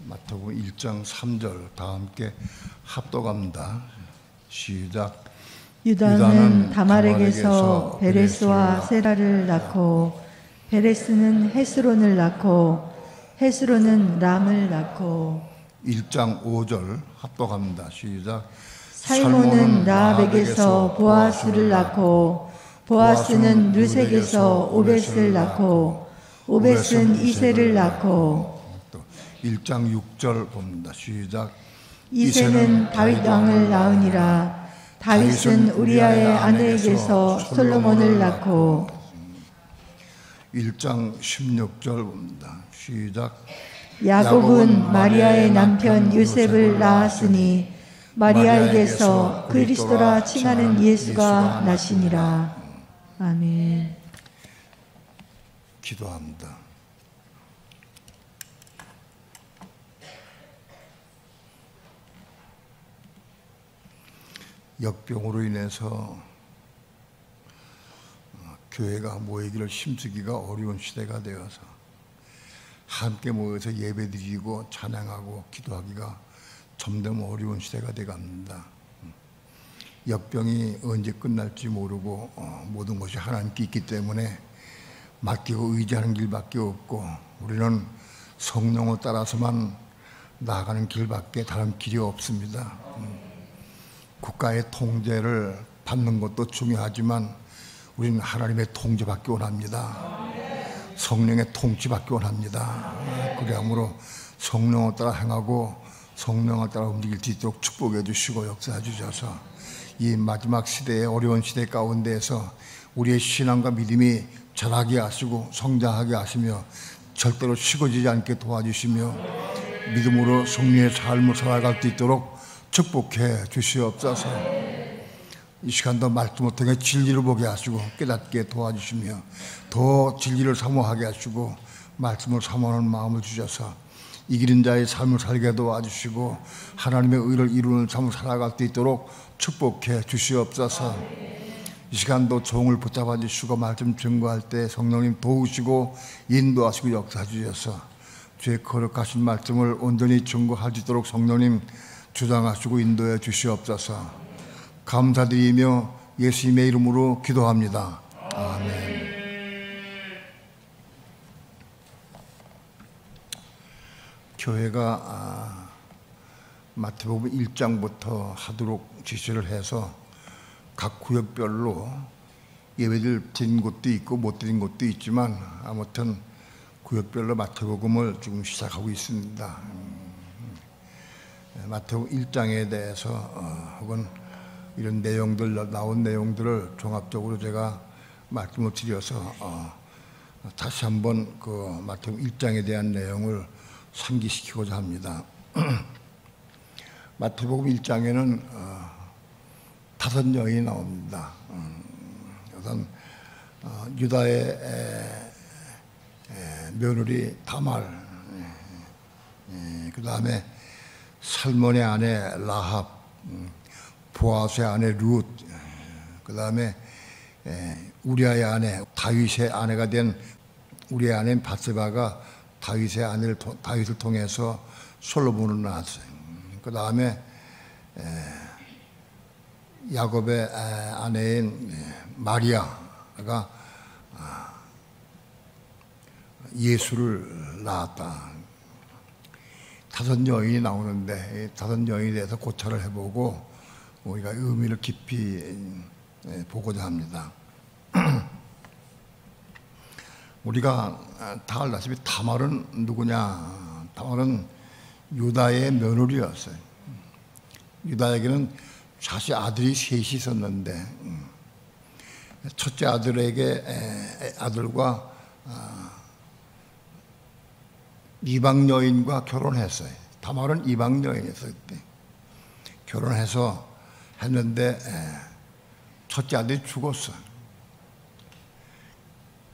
마태복음 1장 3절 다 함께 합독합니다. 시작. 유다는 다말에게서 베레스와 세라를 낳고 베레스는 헤스론을 낳고 헤스론은 람을 낳고 1장 5절 합독합니다. 시작. 살몬은 라합에게서 보아스를 낳고 보아스는 르색에서 오벳을 낳고 오벳은 이새를 낳고 1장 6절 봅니다. 시작. 이새는 다윗 왕을 낳으니라. 다윗은 우리아의 아내에게서 솔로몬을 낳고 1장 16절 봅니다. 시작. 야곱은 마리아의 남편 요셉을 낳았으니 마리아에게서 그리스도라 칭하는 예수가 나시니라. 아멘. 기도합니다. 역병으로 인해서 교회가 모이기를 힘쓰기가 어려운 시대가 되어서 함께 모여서 예배드리고 찬양하고 기도하기가 점점 어려운 시대가 되어갑니다. 역병이 언제 끝날지 모르고 모든 것이 하나님께 있기 때문에 맡기고 의지하는 길밖에 없고 우리는 성령을 따라서만 나아가는 길밖에 다른 길이 없습니다. 국가의 통제를 받는 것도 중요하지만 우리는 하나님의 통제받기 원합니다. 성령의 통치받기 원합니다. 그러므로 성령을 따라 행하고 성령을 따라 움직일 수 있도록 축복해 주시고 역사해 주셔서 이 마지막 시대의 어려운 시대 가운데에서 우리의 신앙과 믿음이 자라게 하시고 성장하게 하시며 절대로 식어지지 않게 도와주시며 믿음으로 승리의 삶을 살아갈 수 있도록 축복해 주시옵소서. 이 시간도 말씀을 통해 진리를 보게 하시고 깨닫게 도와주시며 더 진리를 사모하게 하시고 말씀을 사모하는 마음을 주셔서 이기는 자의 삶을 살게 도와주시고 하나님의 의를 이루는 삶을 살아갈 수 있도록 축복해 주시옵소서. 이 시간도 종을 붙잡아 주시고 말씀 증거할 때 성령님 도우시고 인도하시고 역사해 주셔서 주의 거룩하신 말씀을 온전히 증거할 수 있도록 성령님 주장하시고 인도해 주시옵소서. 감사드리며 예수님의 이름으로 기도합니다. 아멘. 교회가 마태복음 1장부터 하도록 지시를 해서 각 구역별로 예배를 드린 곳도 있고 못 드린 곳도 있지만 아무튼 구역별로 마태복음을 지금 시작하고 있습니다. 마태복음 1장에 대해서 혹은 이런 내용들 나온 내용들을 종합적으로 제가 말씀을 드려서 다시 한번 그 마태복음 1장에 대한 내용을 상기시키고자 합니다. 마태복음 1장에는 5 여인이 나옵니다. 우선 유다의 며느리 다말, 그 다음에 살몬의 아내 라합, 보아스의 아내 룻, 그 다음에 우리아의 아내, 다윗의 아내가 된 우리의 아내인 바세바가 다윗을 통해서 솔로몬을 낳았어요. 그 다음에 야곱의 아내인 마리아가 예수를 낳았다. 5 여인이 나오는데 이 5 여인에 대해서 고찰을 해보고 우리가 의미를 깊이 보고자 합니다. 우리가 다 알다시피 다말은 누구냐? 다말은 유다의 며느리였어요. 유다에게는 사실 아들이 3이 있었는데 첫째 아들과 이방 여인과 결혼했어요. 다말은 이방 여인이었을 때 결혼해서 했는데 첫째 아들이 죽었어요.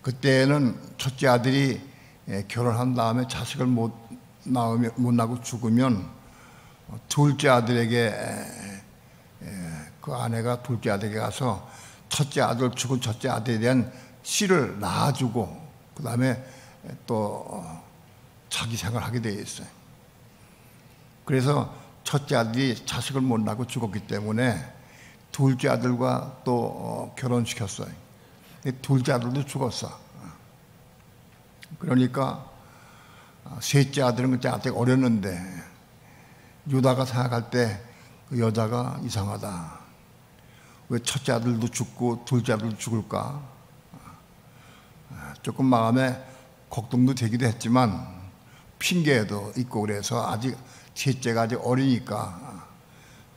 그때는 첫째 아들이 결혼한 다음에 자식을 못 낳고 죽으면 둘째 아들에게 그 아내가 둘째 아들에게 가서 죽은 첫째 아들에 대한 씨를 낳아주고 그 다음에 또 자기 생활을 하게 되어 있어요. 그래서 첫째 아들이 자식을 못 낳고 죽었기 때문에 둘째 아들과 또 결혼시켰어요. 둘째 아들도 죽었어. 그러니까 셋째 아들은 그때 아직 어렸는데 유다가 생각할 때 그 여자가 이상하다. 왜 첫째 아들도 죽고 둘째 아들도 죽을까? 조금 마음에 걱정도 되기도 했지만 핑계도 있고 그래서 아직 셋째가 아직 어리니까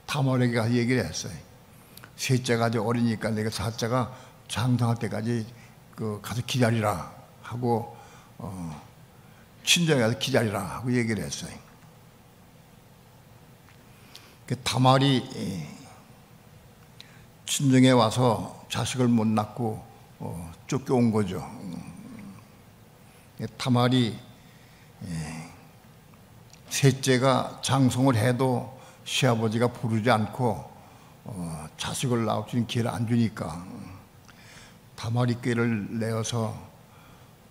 다말에게 가서 얘기를 했어요. 셋째가 아직 어리니까 내가 사자가 장성할 때까지 가서 기다리라 하고 친정에 가서 기다리라 하고 얘기를 했어요. 다말이 친정에 와서 자식을 못 낳고 쫓겨온 거죠. 다말이 셋째가 장성을 해도 시아버지가 부르지 않고 자식을 낳을 수 있는 기회를 안 주니까 다말이 꾀를 내어서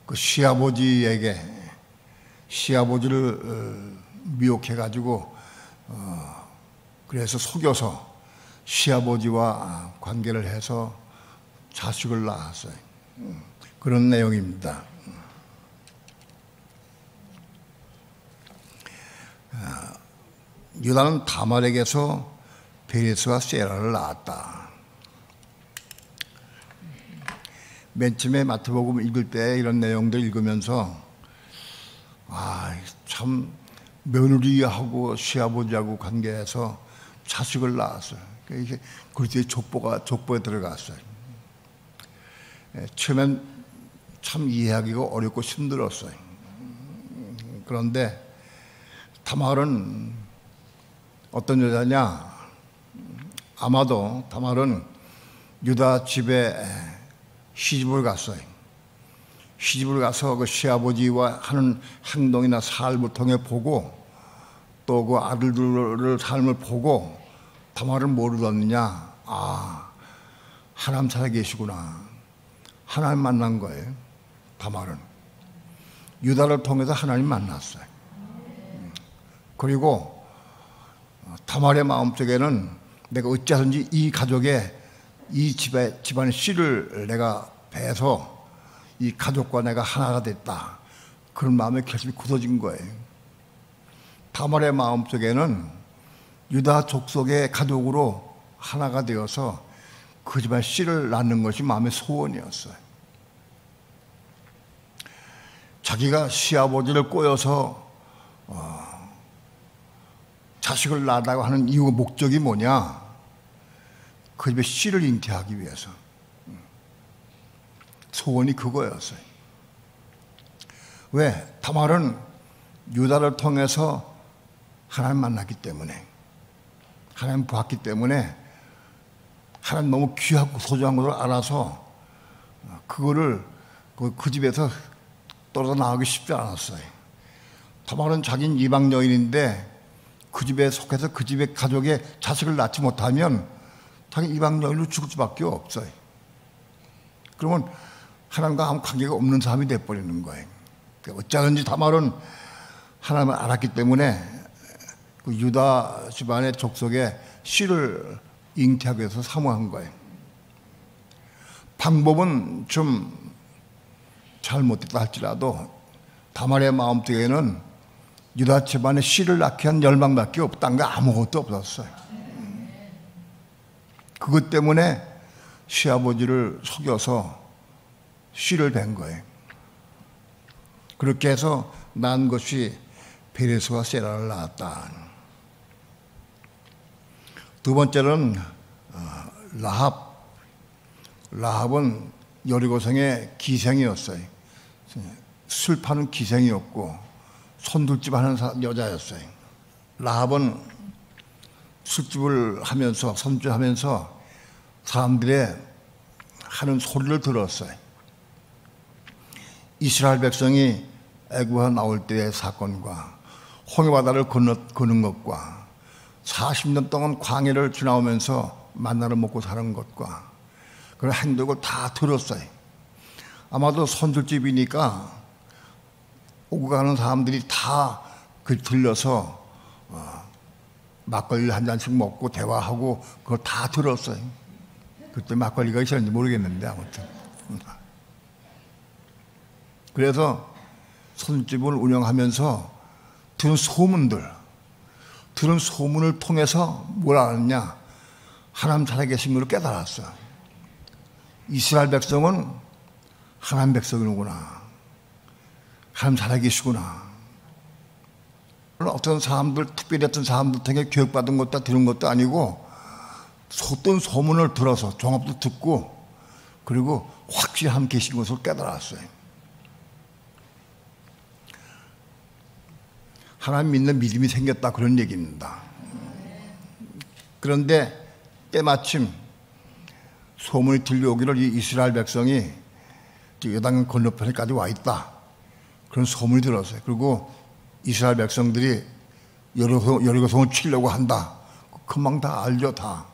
그 시아버지에게 시아버지를 미혹해가지고 그래서 속여서 시아버지와 관계를 해서 자식을 낳았어요. 그런 내용입니다. 유다는 다말에게서 베레스와 세라를 낳았다. 맨 처음에 마태복음 읽을 때 이런 내용들 읽으면서 참 며느리하고 시아버지하고 관계해서 자식을 낳았어요. 그렇게 족보에 들어갔어요. 처음엔 참 이해하기가 어렵고 힘들었어요. 그런데 다말은 어떤 여자냐? 아마도 다말은 유다 집에 시집을 갔어요. 시집을 가서 그 시아버지와 하는 행동이나 삶을 통해 보고 또 그 아들들의 삶을 보고 다말은 뭐를 얻느냐? 하나님 살아 계시구나. 하나님 만난 거예요. 다말은 유다를 통해서 하나님 만났어요. 그리고 다말의 마음속에는 내가 어찌하든지 이 가족의 이 집안의 씨를 내가 베서 이 가족과 내가 하나가 됐다. 그런 마음의 결심이 굳어진 거예요. 다말의 마음속에는 유다 족속의 가족으로 하나가 되어서 그 집안 씨를 낳는 것이 마음의 소원이었어요. 자기가 시아버지를 꼬여서 자식을 낳으라고 하는 이유 목적이 뭐냐? 그 집에 씨를 잉태하기 위해서. 소원이 그거였어요. 왜? 다말은 유다를 통해서 하나님 만났기 때문에, 하나님 보았기 때문에 하나님 너무 귀하고 소중한 것을 알아서 그거를 그 집에서 떨어져 나가기 쉽지 않았어요. 다말은 자기는 이방 여인인데 그 집에 속해서 그 집의 가족의 자식을 낳지 못하면 자기 이방 여인으로 죽을 수밖에 없어요. 그러면 하나님과 아무 관계가 없는 사람이 돼버리는 거예요. 어쩌든지 다말은 하나님을 알았기 때문에 그 유다 집안의 족속에 씨를 잉태하기 위해서 사모한 거예요. 방법은 좀 잘못됐다 할지라도 다말의 마음속에는 유다 집안의 씨를 낳게 한 열망밖에 없다는 게 아무것도 없었어요. 그것 때문에 시아버지를 속여서 씨를 뵌 거예요. 그렇게 해서 낳은 것이 베레스와 세라를 낳았다. 두 번째는 라합. 라합은 여리고성의 기생이었어요. 술 파는 기생이었고 손둘집 하는 여자였어요. 라합은 술집을 하면서 손질하면서 사람들의 하는 소리를 들었어요. 이스라엘 백성이 애굽에서 나올 때의 사건과 홍해바다를 거는 것과 40년 동안 광야를 지나오면서 만나를 먹고 사는 것과 그런 행동을 다 들었어요. 아마도 손질집이니까 오고 가는 사람들이 다 그 들려서 막걸리 한 잔씩 먹고 대화하고 그걸 다 들었어요. 그때 막걸리가 있었는지 모르겠는데 아무튼. 그래서 선집을 운영하면서 들은 소문을 통해서 뭘 알았냐? 하나님 살아계신 걸 깨달았어. 이스라엘 백성은 하나님 백성이구나. 하나님 살아계시구나. 어떤 사람들, 특별히 어떤 사람들 통해 교육받은 것도 들은 것도 아니고 어떤 소문을 들어서 종합도 듣고 그리고 확실히 하나님 계신 것을 깨달았어요. 하나님 믿는 믿음이 생겼다 그런 얘기입니다. 그런데 때마침 소문이 들려오기를 이 이스라엘 백성이 요단 건너편에까지 와 있다 그런 소문이 들었어요. 그리고 이스라엘 백성들이 여리고성을 치려고 한다. 금방 다 알죠, 다.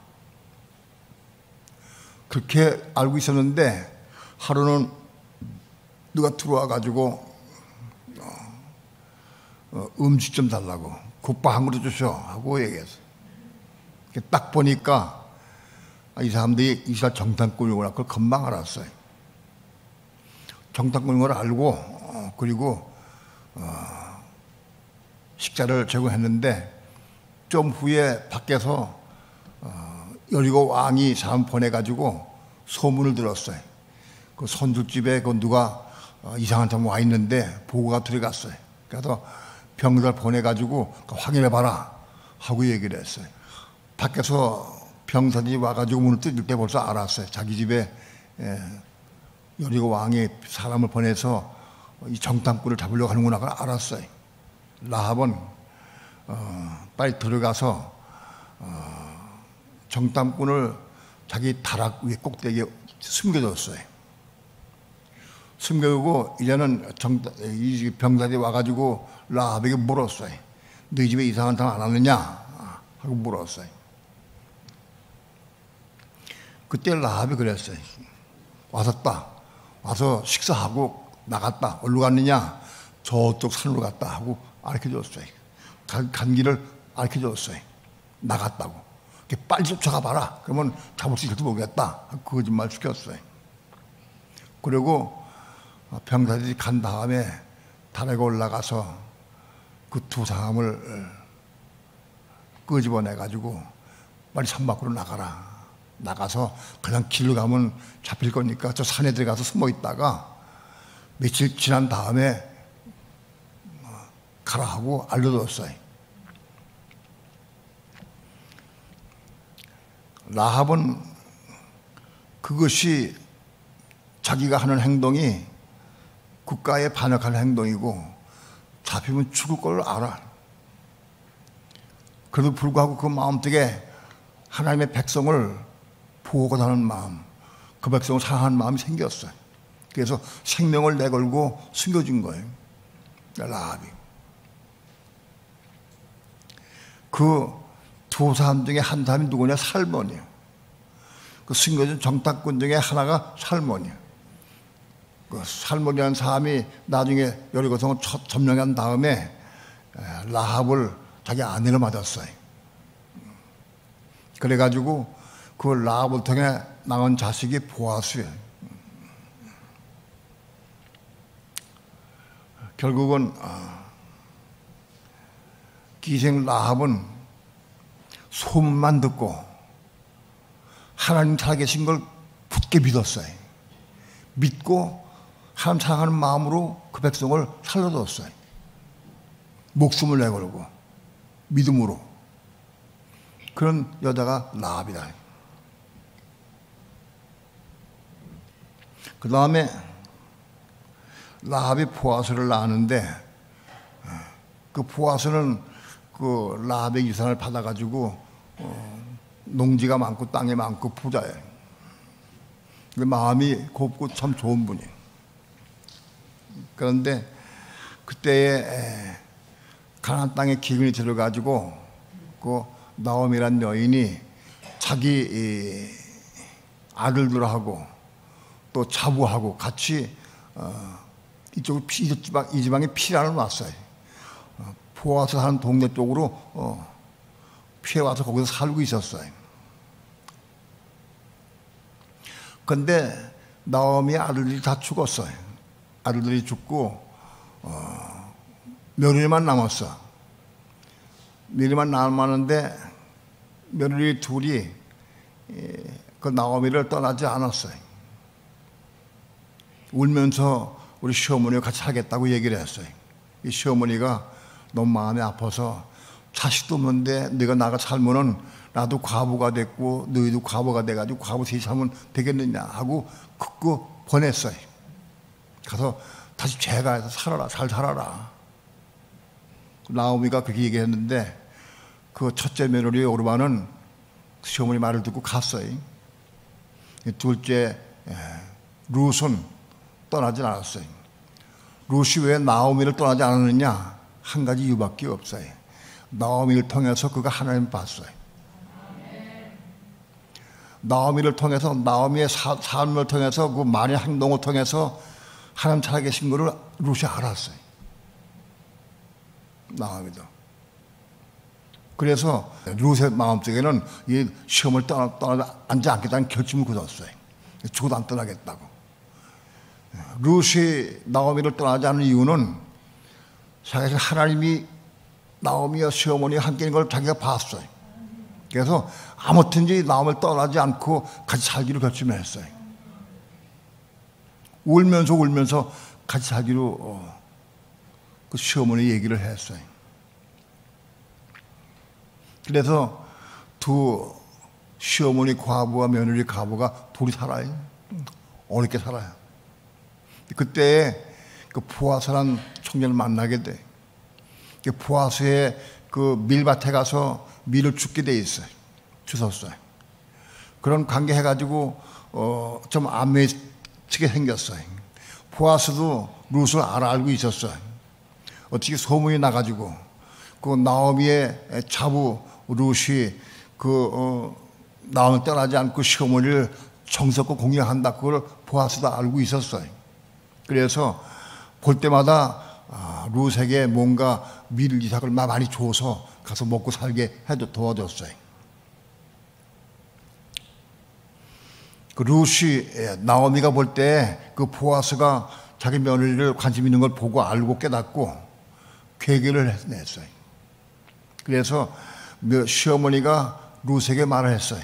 그렇게 알고 있었는데 하루는 누가 들어와 가지고 음식 좀 달라고 국밥 한 그릇 주셔 하고 얘기했어요. 딱 보니까 이 사람들이 이스라엘 정탐꾼이구나 그걸 금방 알았어요. 정탐꾼인 걸 알고 그리고 식사를 제공했는데 좀 후에 밖에서 여리고 왕이 사람 보내가지고 소문을 들었어요. 그 손주집에 그 누가 이상한 사람 와 있는데 보고가 들어갔어요. 그래서 병사를 보내가지고 확인해봐라 하고 얘기를 했어요. 밖에서 병사들이 와가지고 문을 뜯을 때 벌써 알았어요. 자기 집에 여리고 왕이 사람을 보내서 이 정탐꾼을 잡으려고 하는구나 그걸 알았어요. 라합은 빨리 들어가서 정탐꾼을 자기 다락 위에 꼭대기에 숨겨뒀어요. 숨겨두고 이제는 이 병사들이 와가지고 라합에게 물었어요. 너희 집에 이상한 사람 안 왔느냐? 하고 물었어요. 그때 라합이 그랬어요. 왔었다. 와서 식사하고 나갔다. 어디로 갔느냐? 저쪽 산으로 갔다 하고 알려줬어요. 간 길을 알려줬어요. 나갔다고. 빨리 쫓아가 봐라. 그러면 잡을 수 있을지 모르겠다. 그 거짓말 시켰어요. 그리고 병사들이 간 다음에 다락에 올라가서 그 두 사람을 끄집어내가지고 빨리 산 밖으로 나가라. 나가서 그냥 길로 가면 잡힐 거니까 저 산에 들어가서 숨어 있다가 며칠 지난 다음에 가라 하고 알려줬어요. 라합은 그것이 자기가 하는 행동이 국가에 반역하는 행동이고 잡히면 죽을 걸 알아. 그래도 불구하고 그 마음속에 하나님의 백성을 보호하는 마음, 그 백성을 사랑하는 마음이 생겼어요. 그래서 생명을 내걸고 숨겨준 거예요. 라합이. 그 두 사람 중에 한 사람이 누구냐? 살몬이에요. 그 숨겨진 정탐꾼 중에 하나가 살몬이에요. 그 살몬이라는 사람이 나중에 여리고성을 점령한 다음에 라합을 자기 아내로 맞았어요. 그래가지고 그 라합을 통해 낳은 자식이 보아스예요. 결국은 기생 라합은 소문만 듣고 하나님 살아계신 걸 굳게 믿었어요. 믿고 하나님 사랑하는 마음으로 그 백성을 살려줬어요. 목숨을 내걸고 믿음으로. 그런 여자가 라합이다. 그 다음에 라합이 보아스를 낳았는데 그 보아스는 그 라합의 유산을 받아가지고 농지가 많고 땅이 많고 부자예요. 마음이 곱고 참 좋은 분이에요. 그런데 그때에 가나안 땅에 기근이 들어가지고 그 나오미란 여인이 자기 아들들하고 또 자부하고 같이 이 지방에 피난을 왔어요. 보아스 사는 동네 쪽으로 피해와서 거기서 살고 있었어요. 근데 나오미 아들들이 다 죽었어요. 아들들이 죽고 며느리만 남았어. 며느리만 남았는데 며느리 둘이 그 나오미를 떠나지 않았어요. 울면서 우리 시어머니와 같이 살겠다고 얘기를 했어요. 이 시어머니가 너무 마음이 아파서 자식도 없는데 네가 나가 살면은 나도 과부가 됐고 너희도 과부가 돼가지고 과부 셋이 살면 되겠느냐 하고 극구 보냈어요. 가서 다시 죄가해서 살아라, 잘 살아라. 나오미가 그렇게 얘기했는데 그 첫째 며느리 오르바는 시어머니 말을 듣고 갔어요. 둘째 룻은 떠나지 않았어요. 룻이 왜 나오미를 떠나지 않았느냐? 한 가지 이유밖에 없어요. 나오미를 통해서 그가 하나님을 봤어요. 나오미를 통해서, 나오미의 삶을 통해서, 그 말의 행동을 통해서 하나님 살아계신 것을 룻이 알았어요. 나오미도. 그래서 룻의 마음속에는 이 시험을 떠나지 않겠다는 결심을 굳었어요. 죽어도 안 떠나겠다고. 룻이 나오미를 떠나지 않는 이유는 사실 하나님이 나오미와 시어머니와 함께 있는 걸 자기가 봤어요. 그래서 아무튼지 나오미를 떠나지 않고 같이 살기로 결심을 했어요. 울면서 같이 살기로 그 시어머니 얘기를 했어요. 그래서 두 시어머니 과부와 며느리 과부가 둘이 살아요. 어렵게 살아요. 그때 그 보아스라는 청년을 만나게 돼. 보아스의 그 밀밭에 가서 밀을 줍게 돼 있어요. 주웠어요. 그런 관계 해가지고 좀 안매치게 생겼어요. 보아스도 룻을 알고 있었어요. 어떻게 소문이 나가지고 그 나오미의 자부 룻이 나오미 떠나지 않고 시어머니를 정성껏 공양한다. 그걸 보아스도 알고 있었어요. 그래서 볼 때마다 룻에게 뭔가 밀 이삭을 많이 줘서 가서 먹고 살게 해도 도와줬어요. 그 룻이 나오미가 볼 때 그 보아스가 자기 며느리를 관심 있는 걸 보고 알고 깨닫고 계획을 냈어요. 그래서 시어머니가 룻에게 말을 했어요.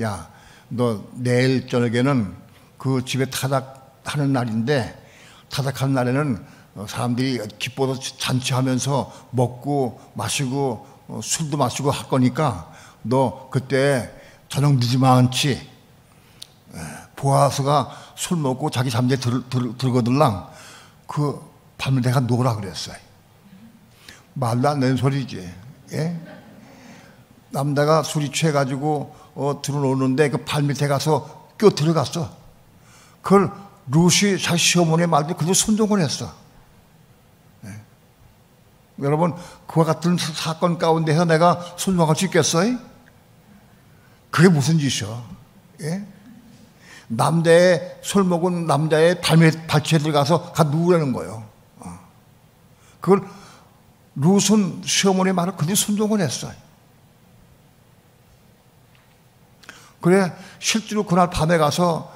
야, 너 내일 저녁에는 그 집에 타작하는 날인데 타작하는 날에는 사람들이 기뻐서 잔치하면서 먹고 마시고 술도 마시고 할 거니까 너 그때 저녁 늦으면 않지. 보아스가 술 먹고 자기 잠자리에 들거들랑 그 밤을 내가 놀아 그랬어요. 말도 안 되는 소리지. 예? 남자가 술이 취해가지고 들어오는데 그 발밑에 가서 껴 들어갔어. 그걸 룻이 자기 시어머니의 말도 그대로 순종을 했어. 예. 여러분 그와 같은 사건 가운데서 내가 순종할 수 있겠어요? 그게 무슨 짓이야? 예? 남자의 술 먹은 남자의 발치에 들어가서 누우라는 거예요. 그걸 룻은 시어머니의 말을 그대로 순종을 했어요. 그래 실제로 그날 밤에 가서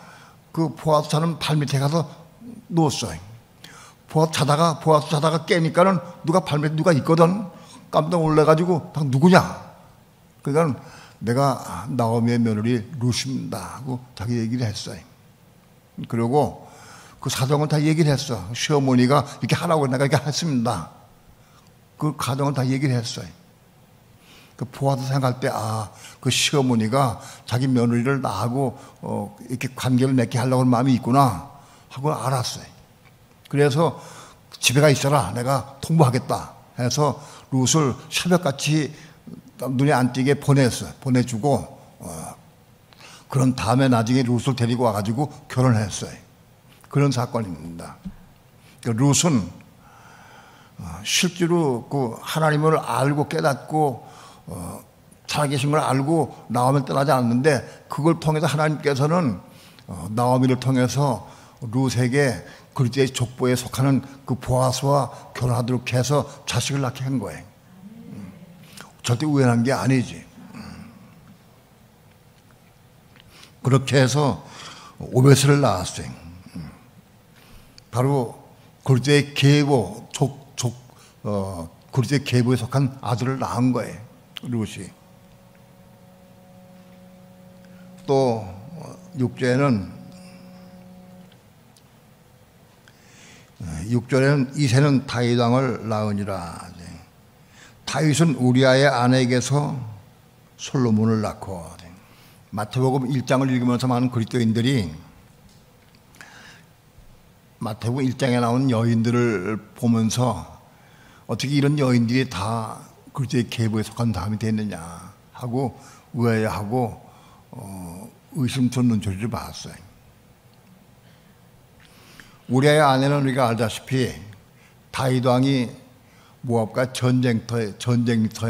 그 보아스 자는 발밑에 가서 누웠어요. 보아스 자다가 깨니까는 발밑에 누가 있거든. 깜짝 놀래가지고 누구냐? 그러니까 내가 나오미의 며느리 룻입니다 하고 자기 얘기를 했어요. 그리고 그 사정은 다 얘기를 했어. 시어머니가 이렇게 하라고 내가 이렇게 했습니다. 그 가정은 다 얘기를 했어요. 그 보아서 생각할 때 그 시어머니가 자기 며느리를 나하고 이렇게 관계를 맺게 하려고 하는 마음이 있구나 하고 알았어요. 그래서 집에 가 있어라. 내가 통보하겠다 해서 룻을 새벽같이 눈에 안 띄게 보내주고 그런 다음에 나중에 룻을 데리고 와가지고 결혼했어요. 그런 사건입니다. 룻은 실제로 그 하나님을 알고 깨닫고 살아계신 걸 알고 나오미를 떠나지 않았는데 그걸 통해서 하나님께서는 나오미를 통해서 룻에게 그리스도의 족보에 속하는 그 보아스와 결혼하도록 해서 자식을 낳게 한 거예요. 절대 우연한 게 아니지. 그렇게 해서 오벳을 낳았어요. 바로 그리스도의 계보, 그리스도의 계보에 속한 아들을 낳은 거예요. 룻이. 또 6절에는 이새는 다윗 왕을 낳으니라. 다윗은 우리아의 아내에게서 솔로몬을 낳고. 마태복음 1장을 읽으면서 많은 그리스도인들이 마태복음 1장에 나온 여인들을 보면서 어떻게 이런 여인들이 다 그리스도의 계보에 속한 사람이 됐느냐 하고 의아해하고 의심스러운 눈초리를 봤어요. 우리아의 아내는 우리가 알다시피 다윗 왕이 모압과 전쟁터에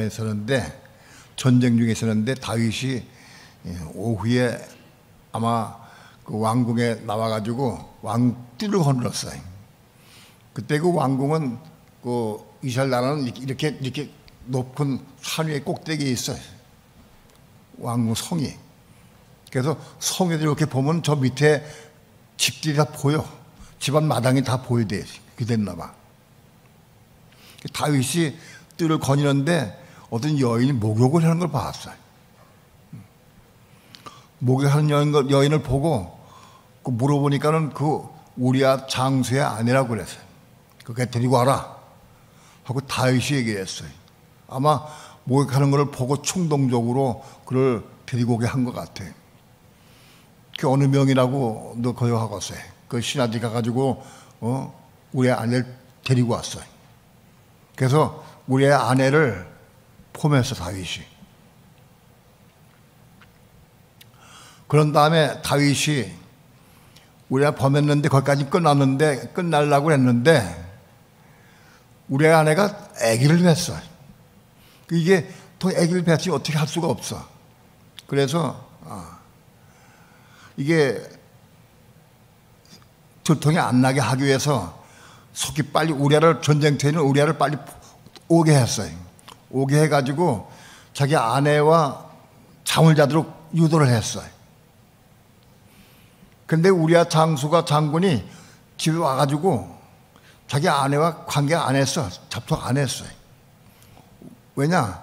있었는데, 전쟁 중에 있었는데 다윗이 오후에 아마 그 왕궁에 나와가지고 왕띠를 거늘었어요. 그때 그 왕궁은 그 이스라엘 나라는 이렇게 높은 산 위에 꼭대기에 있어요. 왕궁 성이. 그래서 성에도 이렇게 보면 저 밑에 집들이 다 보여. 집안 마당이 다 보여야 그게 됐나 봐. 다윗이 뜰을 거니는데 어떤 여인이 목욕을 하는 걸 봤어요. 목욕하는 여인을 보고 물어보니까는 그 우리아 장수의 아내라고 그랬어요. 그게 데리고 와라 하고 다윗이 얘기했어요. 아마 목욕하는 걸 보고 충동적으로 그를 데리고 오게 한 것 같아요. 그 어느 명이라고 너 거여하겠어요. 그 신하들이 가가지고 우리의 아내를 데리고 왔어요. 그래서 우리의 아내를 포함해서 다윗이. 그런 다음에 다윗이 우리가 범했는데 거기까지 끝나려고 했는데 우리의 아내가 아기를 뱄어요. 이게 또 아기를 뱄으면 어떻게 할 수가 없어. 그래서 이게 들통이 안 나게 하기 위해서 속히 빨리 전쟁터에 있는 우리아를 빨리 오게 했어요. 오게 해가지고 자기 아내와 잠을 자도록 유도를 했어요. 근데 우리아 장군이 집에 와가지고 자기 아내와 관계 안 했어. 접촉 안 했어요. 왜냐?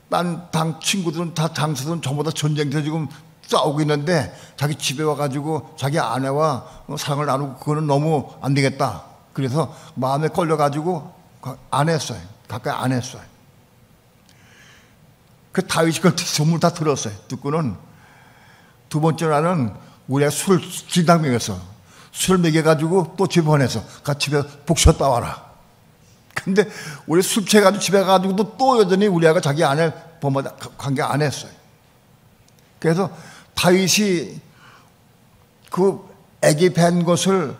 딴 당 친구들은 다 장수들은 전부 다 전쟁터 지금 싸우고 있는데 자기 집에 와가지고 자기 아내와 사랑을 나누고 그거는 너무 안 되겠다. 그래서 마음에 걸려가지고 안 했어요. 가까이 안 했어요. 그 다윗이 그걸 전부 다 들었어요. 듣고는 두 번째 날은 우리가 술을 진당 먹였어. 술 먹여가지고 또 집에 보내서 집에 복셔 따와라. 근데 우리 술 취해가지고 집에 가가지고 또 여전히 우리가 자기 아내 범하다 관계 안 했어요. 그래서 다윗이 그 애기 뵌 것을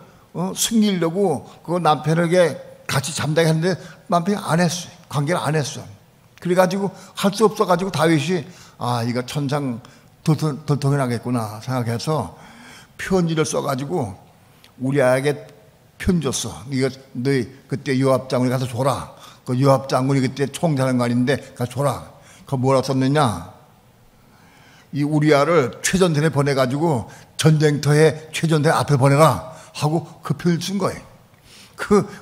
숨기려고 그 남편에게 같이 잠자게 했는데 남편이 안 했어요. 관계를 안 했어요. 그래가지고 할 수 없어가지고 다윗이 이거 천상 돌통이 나겠구나 생각해서 편지를 써가지고 우리에게 편 줬어. 이거 너희 그때 요압 장군이 가서 줘라. 그 요압 장군이 그때 총사령관인데 가서 줘라. 그 뭐라고 썼느냐? 이 우리아를 최전선에 보내가지고 전쟁터에 최전선 앞에 보내라 하고 그 편을 쓴 거예요.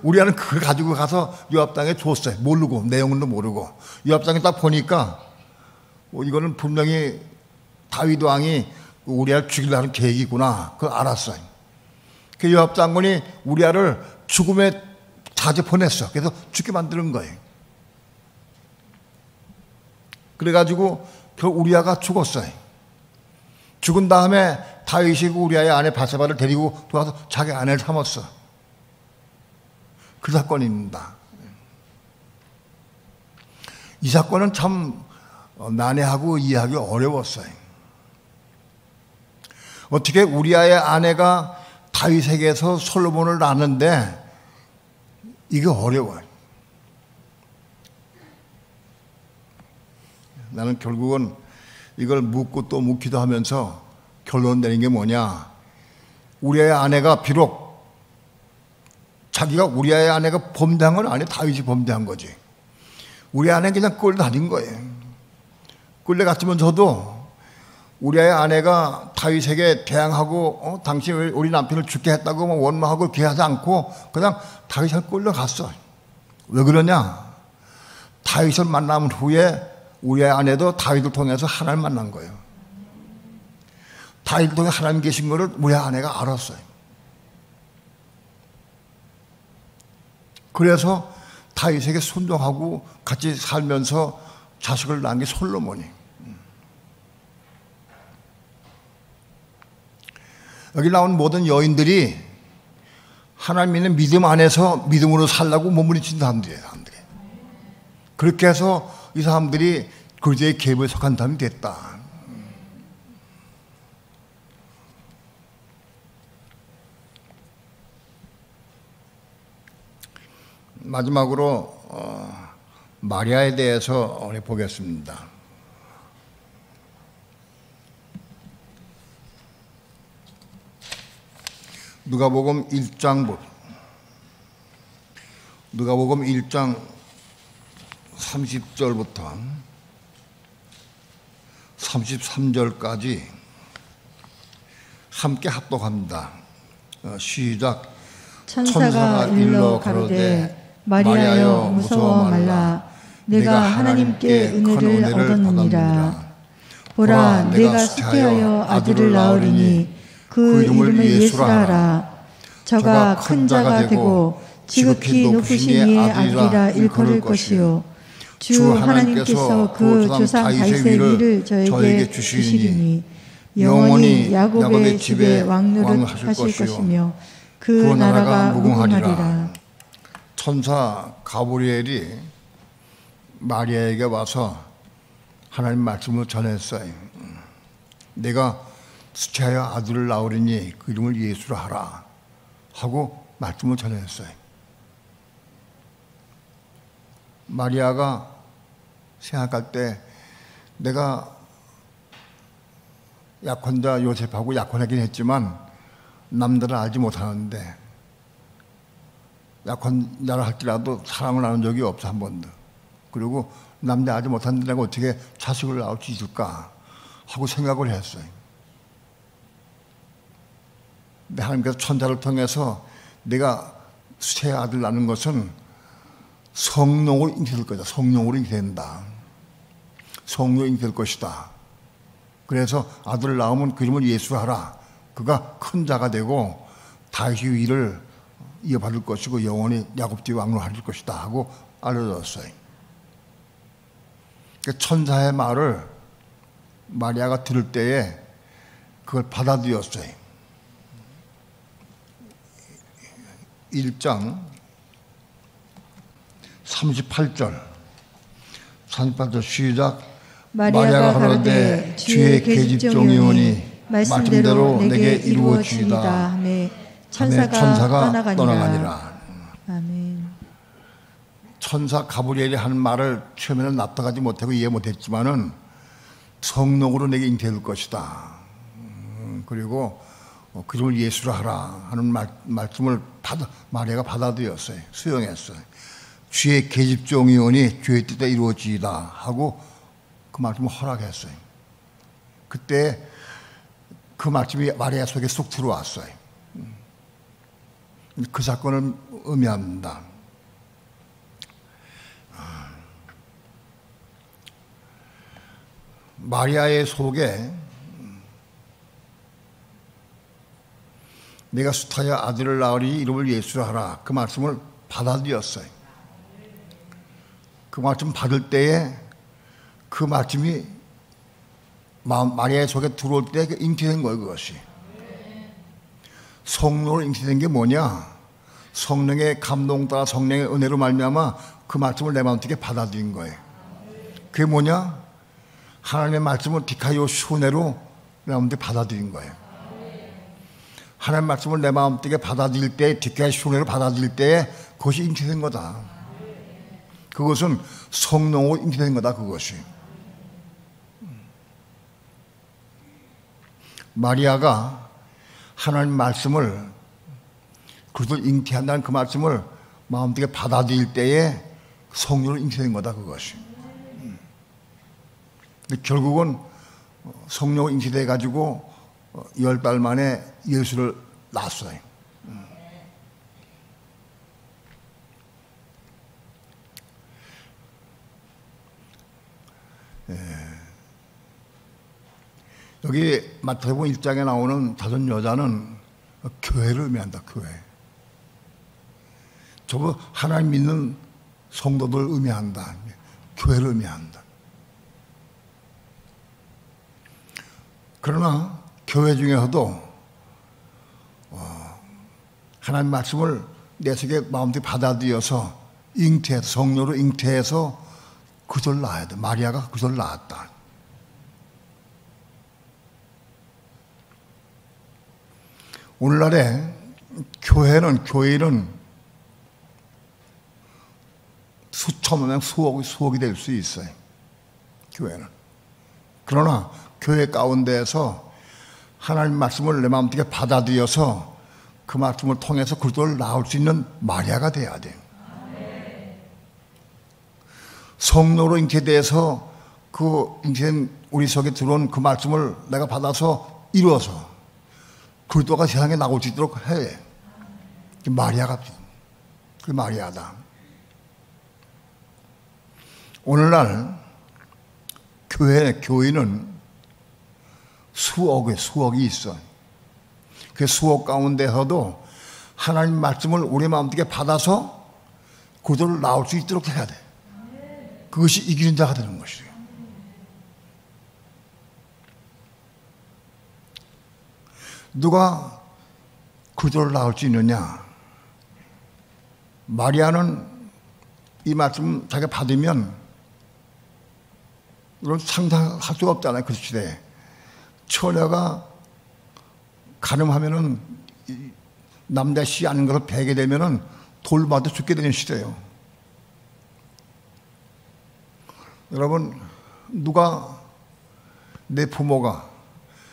우리아는 그걸 가지고 가서 요압장에 줬어요. 모르고 내용도 모르고 요압장에 딱 보니까 이거는 분명히 다윗 왕이 우리아를 죽이려는 계획이구나. 그걸 알았어요. 그 요압 장군이 우리아를 죽음의 자제 보냈어. 그래서 죽게 만드는 거예요. 그래가지고 결국 우리아가 죽었어요. 죽은 다음에 다윗이 우리아의 아내 바세바를 데리고 돌아와서 자기 아내를 삼았어. 그 사건입니다. 이 사건은 참 난해하고 이해하기 어려웠어요. 어떻게 우리아의 아내가 다윗에게서 솔로몬을 낳았는데 이게 어려워요. 나는 결국은 이걸 묻고 또 묻기도 하면서 결론 내린 게 뭐냐. 우리아의 아내가 비록 우리아의 아내가 범죄한 건 아니에요. 다윗이 범죄한 거지. 우리 아내는 그냥 꼴 다닌 거예요. 끌려갔으면서도 우리 아내가 다윗에게 대항하고 당신이 우리 남편을 죽게 했다고 원망하고 귀하지 않고 그냥 다윗을 끌려갔어. 왜 그러냐? 다윗을 만난 후에 우리 아내도 다윗을 통해서 하나님을 만난 거예요. 다윗을 통해 하나님 계신 것을 우리 아내가 알았어요. 그래서 다윗에게 순종하고 같이 살면서 자식을 낳은 게 솔로몬이. 여기 나온 모든 여인들이 하나님 있는 믿음 안에서 믿음으로 살라고 몸부림친 사람들이에요. 그렇게 해서 이 사람들이 그리스도의 계보에 속한 사람이 됐다. 마지막으로 마리아에 대해서 오늘 보겠습니다. 누가복음 1장 30절부터 33절까지 함께 합독합니다. 시작. 천사가 일러 가로되 마리아여 무서워 말라. 내가 하나님께 은혜를 얻었느니라. 보라 내가 수태하여 아들을 낳으리니 그 이름을 예수라 하라. 저가 큰 자가 되고 지극히 높으신 이의 아들이라 일컬을 것이요 주 하나님께서 그 조상 다윗의 위를 저에게 주시리니 영원히 야곱의 집에 왕노릇 하실 것이며 그 나라가 무궁하리라. 천사 가브리엘이 마리아에게 와서 하나님 말씀을 전했어요. 내가 수태하여 아들을 낳으리니 그 이름을 예수라 하라 하고 말씀을 전했어요. 마리아가 생각할 때 내가 약혼자 요셉하고 약혼하긴 했지만 남들은 알지 못하는데 약혼자를 할지라도 사랑을 나눈 적이 없어 한 번도. 그리고 남자 알지 못하는데 내가 어떻게 자식을 낳을 수 있을까 하고 생각을 했어요. 근데 하나님께서 천사를 통해서 내가 새 아들 낳는 것은 성령으로 잉태될 거다. 성령으로 잉태된다. 성령으로 잉태될 것이다. 그래서 아들을 낳으면 그 이름을 예수하라. 그가 큰 자가 되고 다윗의 위를 이어받을 것이고 영원히 야곱집 왕으로 하실 것이다 하고 알려줬어요. 천사의 말을 마리아가 들을 때에 그걸 받아들였어요. 1장 38절 시작. 마리아가 가로되 주의 계집종이오니 말씀대로 내게 이루어지이다 하매 천사가 떠나가니라. 아멘. 천사 가브리엘이 하는 말을 처음에는 납득하지 못하고 이해 못했지만은 성령으로 내게 잉태될 것이다. 그리고 그 이름을 예수라 하라 하는 말씀을 마리아가 받아들였어요. 수용했어요. 주의 계집종이오니 주의 뜻에 이루어지이다 하고 그 말씀을 허락했어요. 그때 그 말씀이 마리아 속에 쏙 들어왔어요. 그 사건을 의미합니다. 마리아의 속에 내가 수태하여 아들을 낳으리 이름을 예수라 하라 그 말씀을 받아들였어요. 그 말씀 받을 때에 그 말씀이 마리아의 속에 들어올 때 잉태된 거예요. 그것이 성령으로 잉태된 게 뭐냐? 성령의 감동 따라 성령의 은혜로 말미암아 그 말씀을 내 마음속에 받아들인 거예요. 그게 뭐냐? 하나님의 말씀을 디카이오 슈네로 내 마음속에 받아들인 거예요. 하나님의 말씀을 내 마음속에 받아들일 때 디카이오 슈네로 받아들일 때 그것이 잉태된 거다. 그것은 성령으로 잉태된 거다. 그것이 마리아가 하나님 말씀을 그것을 잉태한다는 그 말씀을 마음속에 받아들일 때에 성령으로 잉태된 거다. 그것이 근데 결국은 성령 잉태돼 가지고 10달 만에 예수를 낳았어요. 여기 마태복음 1장에 나오는 5 여자는 교회를 의미한다. 교회. 저거 하나님 믿는 성도들 의미한다. 교회를 의미한다. 그러나 교회 중에서도 하나님 말씀을 내 속에 마음대로 받아들여서 잉태해서 성령으로 잉태해서 그들 낳아야 돼. 마리아가 그들 낳았다. 오늘날에 교회는 수천만 명, 수억이 될 수 있어요. 교회는. 그러나 교회 가운데에서 하나님 말씀을 내 마음속에 받아들여서 그 말씀을 통해서 그리스도를 낳을 수 있는 마리아가 돼야 돼요. 성령으로 잉태돼서 그 잉태된 우리 속에 들어온 그 말씀을 내가 받아서 이루어서 그리스도가 세상에 나올 수 있도록 해. 마리아가 그 마리아다. 오늘날 교회는 수억이 있어. 그 수억 가운데서도 하나님 말씀을 우리 마음속에 받아서 그리스도를 나올 수 있도록 해야 돼. 그것이 이기는 자가 되는 것이에요. 누가 그리스도를 낳을 수 있느냐? 마리아는 이 말씀 자기가 받으면 이건 상상할 수가 없잖아요. 그 시대에 처녀가 가늠하면은 남자 씨 아닌 것을 베게 되면은 돌 맞아 죽게 되는 시대예요. 여러분, 누가 내 부모가,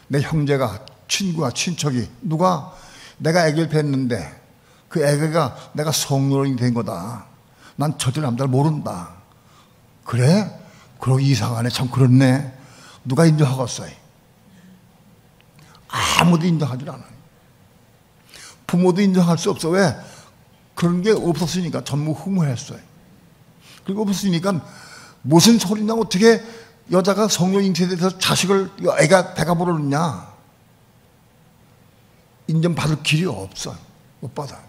내 형제가, 친구가, 친척이 누가 내가 아기를 뵀는데 그 아기가 내가 성령이 된 거다. 난 절대 남자를 모른다. 그래? 그러고 이상하네. 참 그렇네. 누가 인정하겠어요? 아무도 인정하지 않아요. 부모도 인정할 수 없어. 왜? 그런 게 없었으니까. 전무후무했어요. 그리고 없었으니까 무슨 소리냐, 어떻게 여자가 성령 잉태돼서 자식을 애가 배가 부르느냐. 인정받을 길이 없어요. 못 받아요.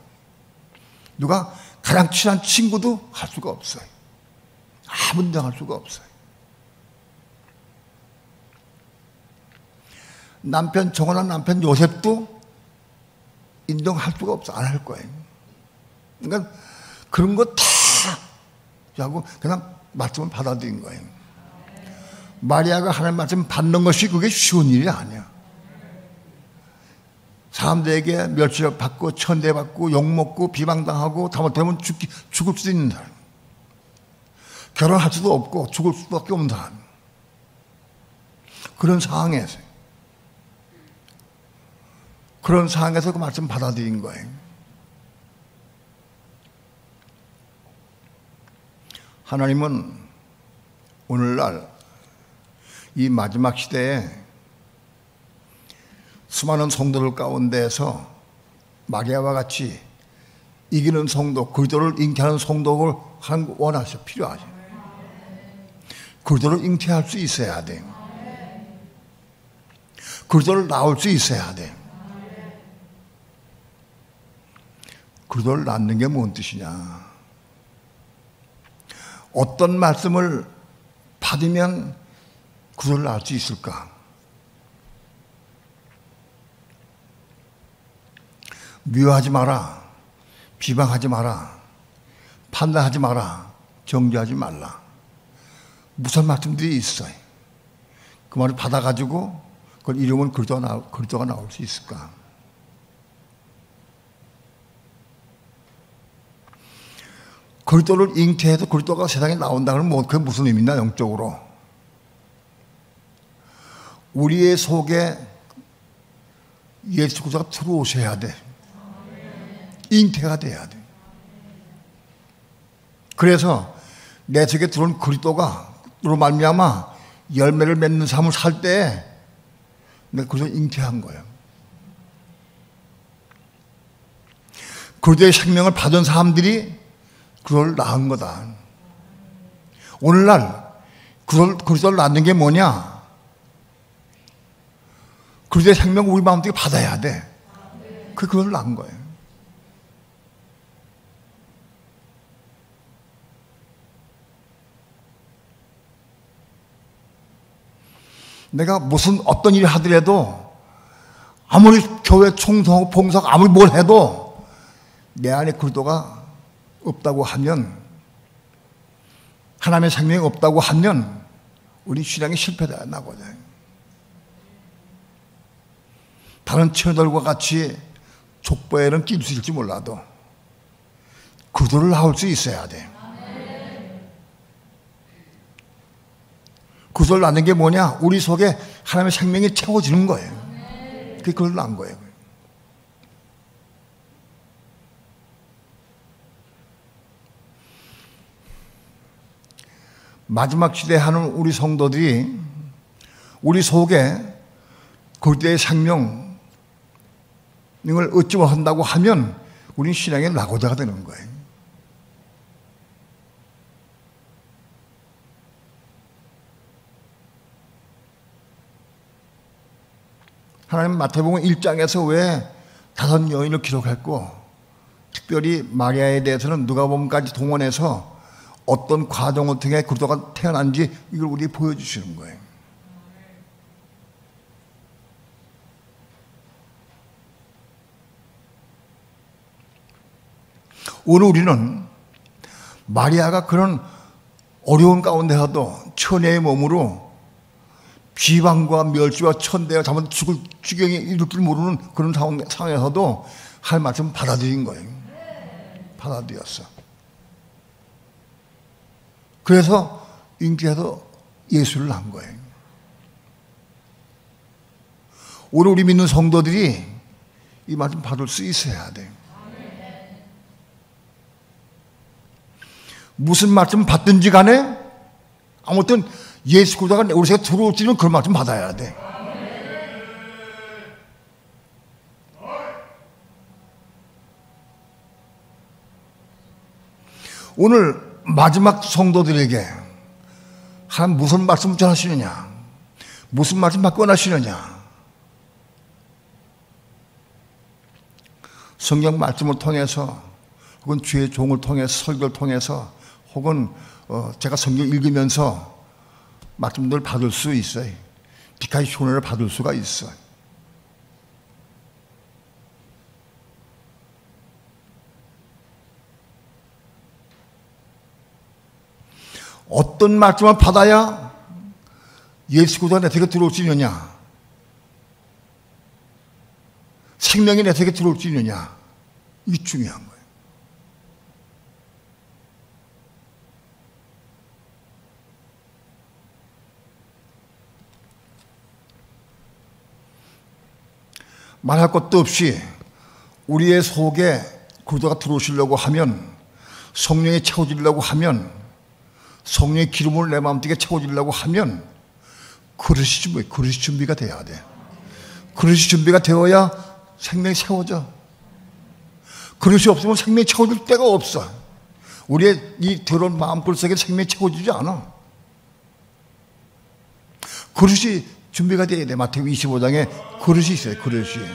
누가 가장 친한 친구도 할 수가 없어요. 아무 인정할 수가 없어요. 정언한 남편 요셉도 인정할 수가 없어. 안 할 거예요. 그러니까 그런 거 다 하고 그냥 말씀을 받아들인 거예요. 마리아가 하나님 말씀 받는 것이 그게 쉬운 일이 아니야. 사람들에게 멸치받고 천대받고 욕먹고 비방당하고 잘못되면 죽을 수도 있는 사람, 결혼할 수도 없고 죽을 수밖에 없는 사람, 그런 상황에서 그 말씀 받아들인 거예요. 하나님은 오늘날 이 마지막 시대에 수많은 성도들 가운데에서 마리아와 같이 이기는 성도, 그리스도를 잉태하는 성도를 원하셔. 필요하죠. 그리스도를 잉태할 수 있어야 돼. 그리스도를 낳을 수 있어야 돼. 그리스도를 낳는 게 뭔 뜻이냐? 어떤 말씀을 받으면 그리스도를 낳을 수 있을까? 미워하지 마라, 비방하지 마라, 판단하지 마라, 정죄하지 말라. 무슨 말씀들이 있어요. 그 말을 받아가지고 그걸 이루면 그리스도가 나올 수 있을까? 그리스도를 잉태해서 그리스도가 세상에 나온다는 건 그게 무슨 의미냐, 영적으로? 우리의 속에 예수 그리스도가 들어오셔야 돼. 잉태가 돼야 돼. 그래서 내 속에 들어온 그리스도가 말미암아 열매를 맺는 삶을 살 때 내가 그래서 잉태한 거예요. 그리스도의 생명을 받은 사람들이 그걸 낳은 거다. 오늘날 그리스도를 낳는 게 뭐냐? 그리스도의 생명을 우리 마음속에 받아야 돼. 그걸 낳은 거예요. 내가 무슨 어떤 일을 하더라도 아무리 교회 총성하고 봉사하고 아무리 뭘 해도 내 안에 그리스도가 없다고 하면, 하나님의 생명이 없다고 하면 우리 신앙이 실패다 나거든요. 다른 처녀들과 같이 족보에는 낄 수 있을지 몰라도 그리스도를 나올 수 있어야 돼. 그리스도를 낳는 게 뭐냐? 우리 속에 하나님의 생명이 채워지는 거예요. 그걸 낳은 거예요. 마지막 시대에 하는 우리 성도들이 우리 속에 그리스도의 생명을 얻지 못한다고 하면 우리는 신앙의 낙오자가 되는 거예요. 하나님 마태복음 1장에서 왜 5 여인을 기록했고, 특별히 마리아에 대해서는 누가복음까지 동원해서 어떤 과정을 통해 그리스도가 태어난지 이걸 우리에게 보여주시는 거예요. 오늘 우리는 마리아가 그런 어려운 가운데서도 처녀의 몸으로 비방과 멸시와 천대가 잘못 죽을 지경에 이를 줄 모르는 그런 상황에서도 할 말씀 받아들인 거예요. 받아들였어. 그래서 잉태해서 예수를 낳은 거예요. 오늘 우리 믿는 성도들이 이 말씀 받을 수 있어야 돼요. 무슨 말씀 받든지 간에 아무튼 예수 그리스도가 우리 속에 들어올지는 그런 말씀 받아야 돼. 오늘 마지막 성도들에게 하나님 무슨 말씀 전하시느냐, 무슨 말씀 받고 나시느냐. 성경 말씀을 통해서 혹은 주의 종을 통해서 설교를 통해서 혹은 제가 성경 읽으면서 말씀들 받을 수 있어요. 비카이쇼를 받을 수가 있어요. 어떤 말씀을 받아야 예수 그리스도가 내 속에 들어올 수 있느냐, 생명이 내 속에 들어올 수 있느냐, 이게 중요한 거예요. 말할 것도 없이 우리의 속에 그리스도가 들어오시려고 하면, 성령이 채워지려고 하면, 성령의 기름을 내 마음속에 채워지려고 하면 그릇이 준비가 돼야 돼. 그릇이 준비가 되어야 생명이 채워져. 그릇이 없으면 생명이 채워질 데가 없어. 우리의 이 더러운 마음굴 속에 생명이 채워지지 않아. 그릇이 준비가 돼야 돼. 마태복음 25장에 그릇이 있어요. 그릇이.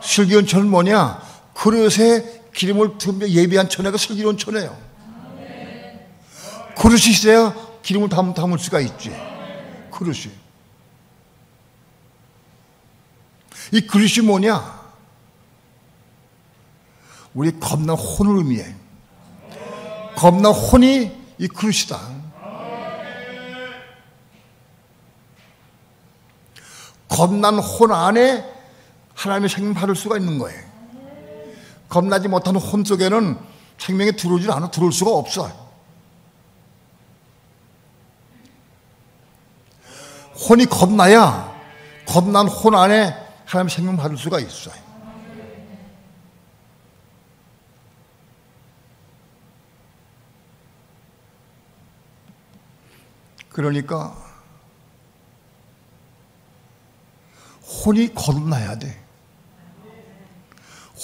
슬기로운 뭐냐? 그릇에 기름을 듬어 예비한 처녀가 슬기로운 처녀예요. 그릇이 있어야 기름을 담을 수가 있지. 그릇이. 이 그릇이 뭐냐? 우리 겁난 혼을 의미해. 겁난 혼이 이 그릇이다. 겁난 혼 안에 하나님의 생명 받을 수가 있는 거예요. 겁나지 못하는 혼 속에는 생명이 들어오질 않아. 들어올 수가 없어. 혼이 겁나야 겁난 혼 안에 하나님의 생명 받을 수가 있어요. 그러니까 혼이 거듭나야 돼.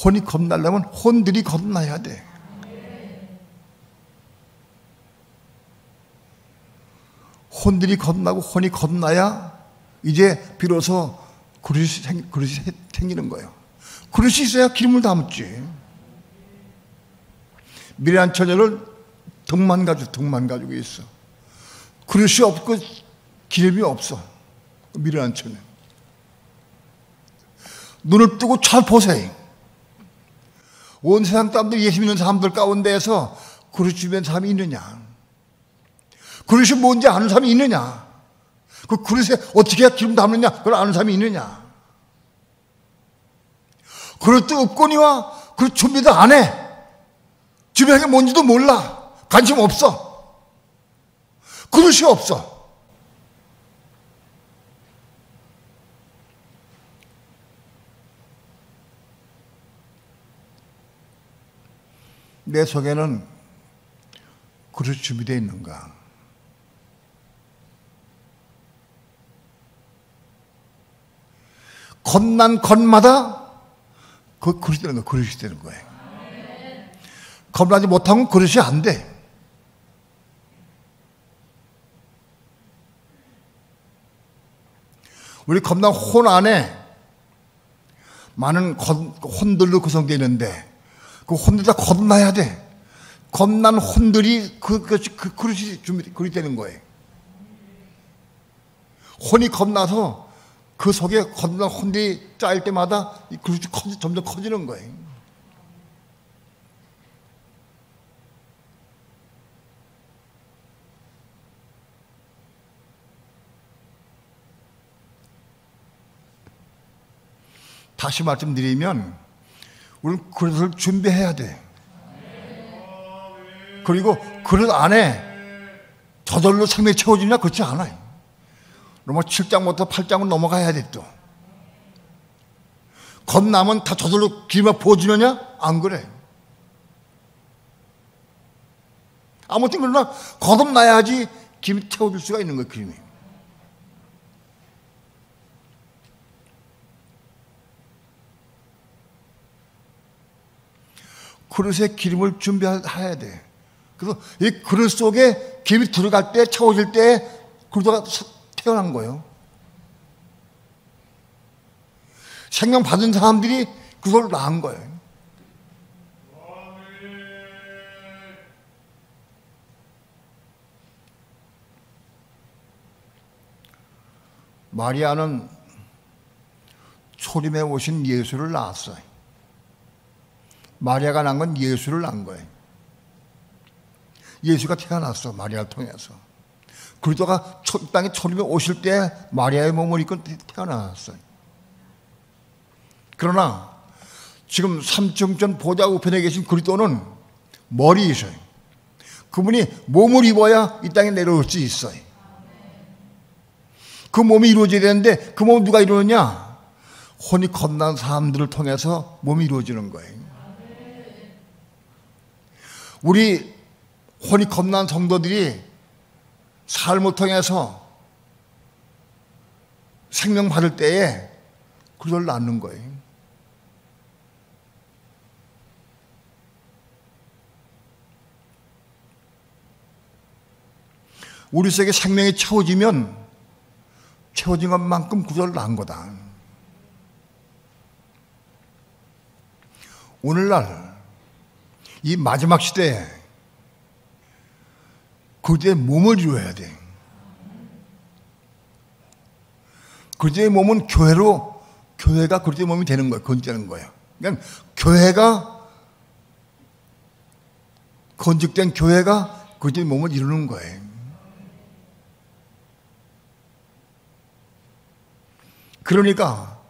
혼이 거듭나려면 혼들이 거듭나야 돼. 혼들이 거듭나고 혼이 거듭나야 이제 비로소 그릇이 생기는 거예요. 그릇이 있어야 기름을 담지. 미래한 처녀를 등만 가지고 있어. 그릇이 없고 기름이 없어. 미래한 처녀. 눈을 뜨고 잘 보세요. 온 세상 사람들이 예수 믿는 사람들 가운데에서 그릇 주변 사람이 있느냐? 그릇이 뭔지 아는 사람이 있느냐? 그 그릇에 어떻게 해야 기름 담느냐? 그걸 아는 사람이 있느냐? 그릇도 없거니와 그릇 준비도 안 해. 주변에 뭔지도 몰라. 관심 없어. 그릇이 없어. 내 속에는 그릇 준비되어 있는가? 겁난 것마다 그 그릇이 되는 거예요. 그릇이 되는 거예요. 겁나지 못하면 그릇이 안 돼. 우리 겁난 혼 안에 많은 혼들로 구성되어 있는데 그 혼들 다 거듭나야 돼. 겁난 혼들이 그 그릇이 그릇이 되는 거예요. 혼이 겁나서 그 속에 겁난 혼들이 쌓일 때마다 이 그릇이 점점 커지는 거예요. 다시 말씀드리면 우리는 그릇을 준비해야 돼. 그리고 그릇 안에 저절로 생명이 채워지냐? 그렇지 않아요. 로마 7장부터 8장으로 넘어가야 돼 또. 겁나면 다 저절로 기름이 부어지느냐? 안 그래. 아무튼 그러나 거듭나야지 기름이 채워질 수가 있는 거예요. 기름이. 그릇에 기름을 준비해야 돼. 그래서 이 그릇 속에 기름이 들어갈 때, 채워질 때 그릇가 태어난 거예요. 생명 받은 사람들이 그걸 낳은 거예요. 마리아는 초림에 오신 예수를 낳았어요. 마리아가 낳은 건 예수를 낳은 거예요. 예수가 태어났어, 마리아를 통해서. 그리스도가 땅에 초림에 오실 때 마리아의 몸을 입고 태어났어요. 그러나 지금 삼층전 보좌 우편에 계신 그리스도는 머리이셔요. 그분이 몸을 입어야 이 땅에 내려올 수 있어요. 그 몸이 이루어져야 되는데 그 몸을 누가 이루느냐? 혼이 겁난 사람들을 통해서 몸이 이루어지는 거예요. 우리 혼이 겁난 성도들이 삶을 통해서 생명 받을 때에 그걸 낳는 거예요. 우리 속에 생명이 채워지면 채워진 것만큼 그걸 낳은 거다. 오늘날 이 마지막 시대에 그리스도의 몸을 이루어야 돼. 그리스도의 몸은 교회가 그리스도의 몸이 되는 거예요. 건지는 거예요. 그러니까 건축된 교회가 그리스도의 몸을 이루는 거예요. 그러니까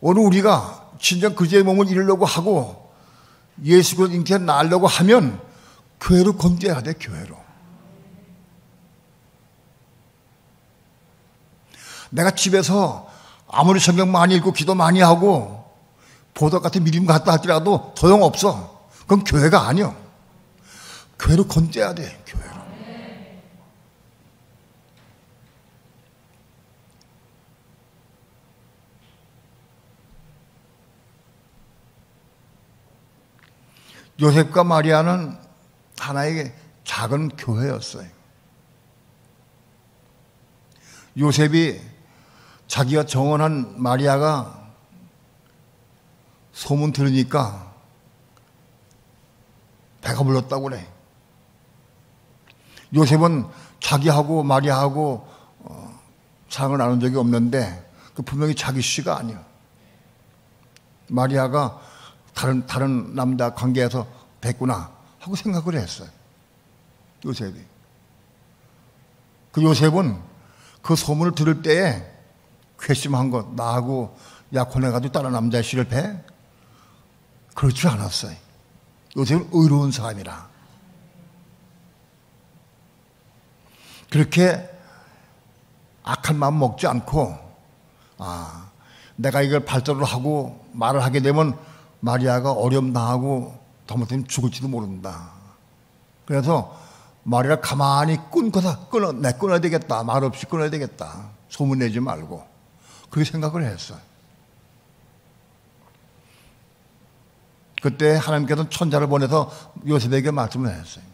오늘 우리가 진정 그리스도의 몸을 이루려고 하고 예수 그리스도 인기에 나으려고 하면 교회로 건져야 돼. 교회로. 내가 집에서 아무리 성경 많이 읽고 기도 많이 하고 보석 같은 믿음 갖다 할지라도 소용없어. 그건 교회가 아니야. 교회로 건져야 돼. 교회로. 요셉과 마리아는 하나의 작은 교회였어요. 요셉이 자기가 정언한 마리아가 소문 들으니까 배가 불렀다고 그래. 요셉은 자기하고 마리아하고 사랑을 나눈 적이 없는데 그 분명히 자기 씨가 아니야. 마리아가 다른 남자 관계에서 뵀구나 하고 생각을 했어요. 요셉이. 그 요셉은 그 소문을 들을 때에 괘씸한 것, 나하고 약혼해가지고 다른 남자 씨를 배? 그렇지 않았어요. 요셉은 의로운 사람이라. 그렇게 악한 마음 먹지 않고, 내가 이걸 발설을 하고 말을 하게 되면 마리아가 어려움 당하고 잘못하면 죽을지도 모른다. 그래서 마리아를 가만히 끊어야 되겠다. 말없이 끊어야 되겠다. 소문내지 말고. 그렇게 생각을 했어요. 그때 하나님께서는 천사를 보내서 요셉에게 말씀을 했어요.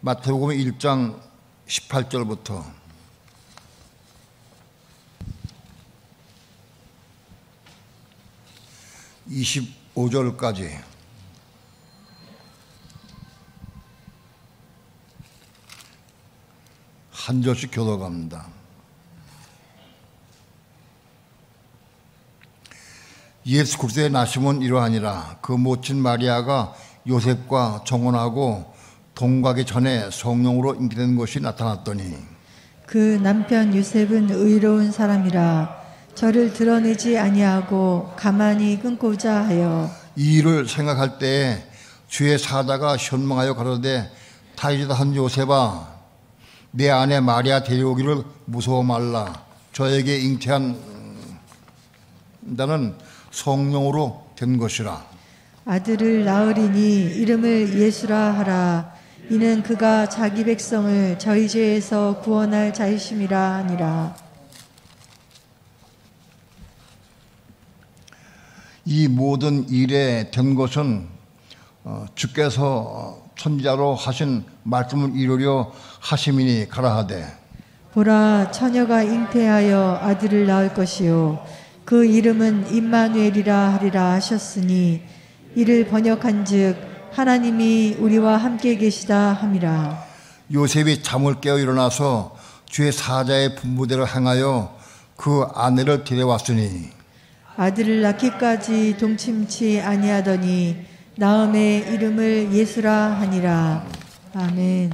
마태복음 1장 18절부터 25절까지 한 절씩 교독합니다. 예수 그리스도의 나심은 이러하니라. 그 모친 마리아가 요셉과 정혼하고 동거하기 전에 성령으로 잉태된 것이 나타났더니 그 남편 요셉은 의로운 사람이라 저를 드러내지 아니하고 가만히 끊고자 하여 이 일을 생각할 때에 주의 사자가 현몽하여 가로되 타이즈다 한 요셉아 내 아내 마리아 데려오기를 무서워 말라. 저에게 잉태한 자는 성령으로 된 것이라. 아들을 낳으리니 이름을 예수라 하라. 이는 그가 자기 백성을 저희 죄에서 구원할 자이심이라 하니라. 이 모든 일에 된 것은 주께서 선지자로 하신 말씀을 이루려 하심이니 가라하되 보라 처녀가 잉태하여 아들을 낳을 것이요 그 이름은 임마누엘이라 하리라 하셨으니 이를 번역한즉 하나님이 우리와 함께 계시다 함이라. 요셉이 잠을 깨어 일어나서 주의 사자의 분부대로 행하여 그 아내를 데려왔으니 아들을 낳기까지 동침치 아니하더니 나음의 이름을 예수라 하니라. 아멘.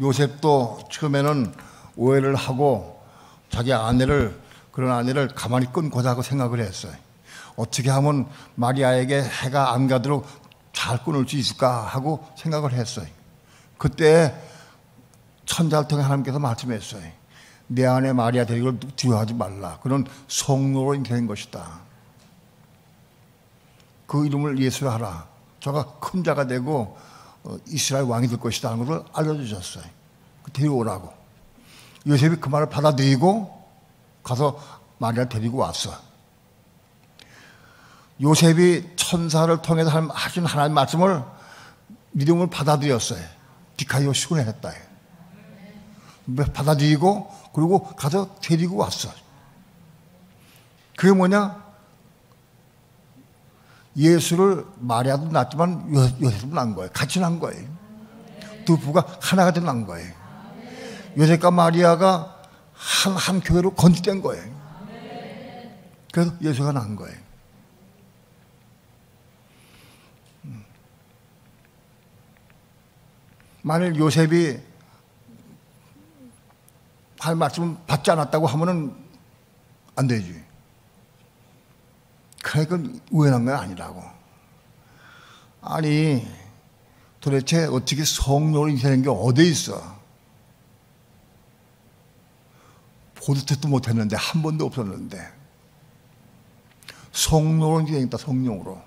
요셉도 처음에는 오해를 하고 자기 그런 아내를 가만히 끊고자 하고 생각을 했어요. 어떻게 하면 마리아에게 해가 안 가도록 잘 끊을 수 있을까 하고 생각을 했어요. 그때 천사를 통해 하나님께서 말씀했어요. 내 아내 마리아 데리고 두려워하지 말라. 그는 성령으로 잉태된 것이다. 그 이름을 예수라 하라. 저가 큰 자가 되고 이스라엘 왕이 될 것이다 하는 것을 알려주셨어요. 데려오라고. 요셉이 그 말을 받아들이고 가서 마리아를 데리고 왔어. 요셉이 천사를 통해서 하신 하나님의 말씀을 믿음을 받아들였어요. 디카이오 시군했다. 받아들이고 그리고 가서 데리고 왔어. 그게 뭐냐? 예수를 마리아도 낳았지만 요셉도 낳은 거예요. 같이 낳은 거예요. 두 부가 하나가 돼 낳은 거예요. 요셉과 마리아가 한 교회로 건축된 거예요. 그래서 예수가 낳은 거예요. 만일 요셉이 할 말씀을 받지 않았다고 하면은 안 되지. 그러니까 우연한 건 아니라고. 아니 도대체 어떻게 성령으로 잉태된 게 어디 있어? 보도 듣도 못했는데 한 번도 없었는데 성령으로 잉태됐다. 성령으로.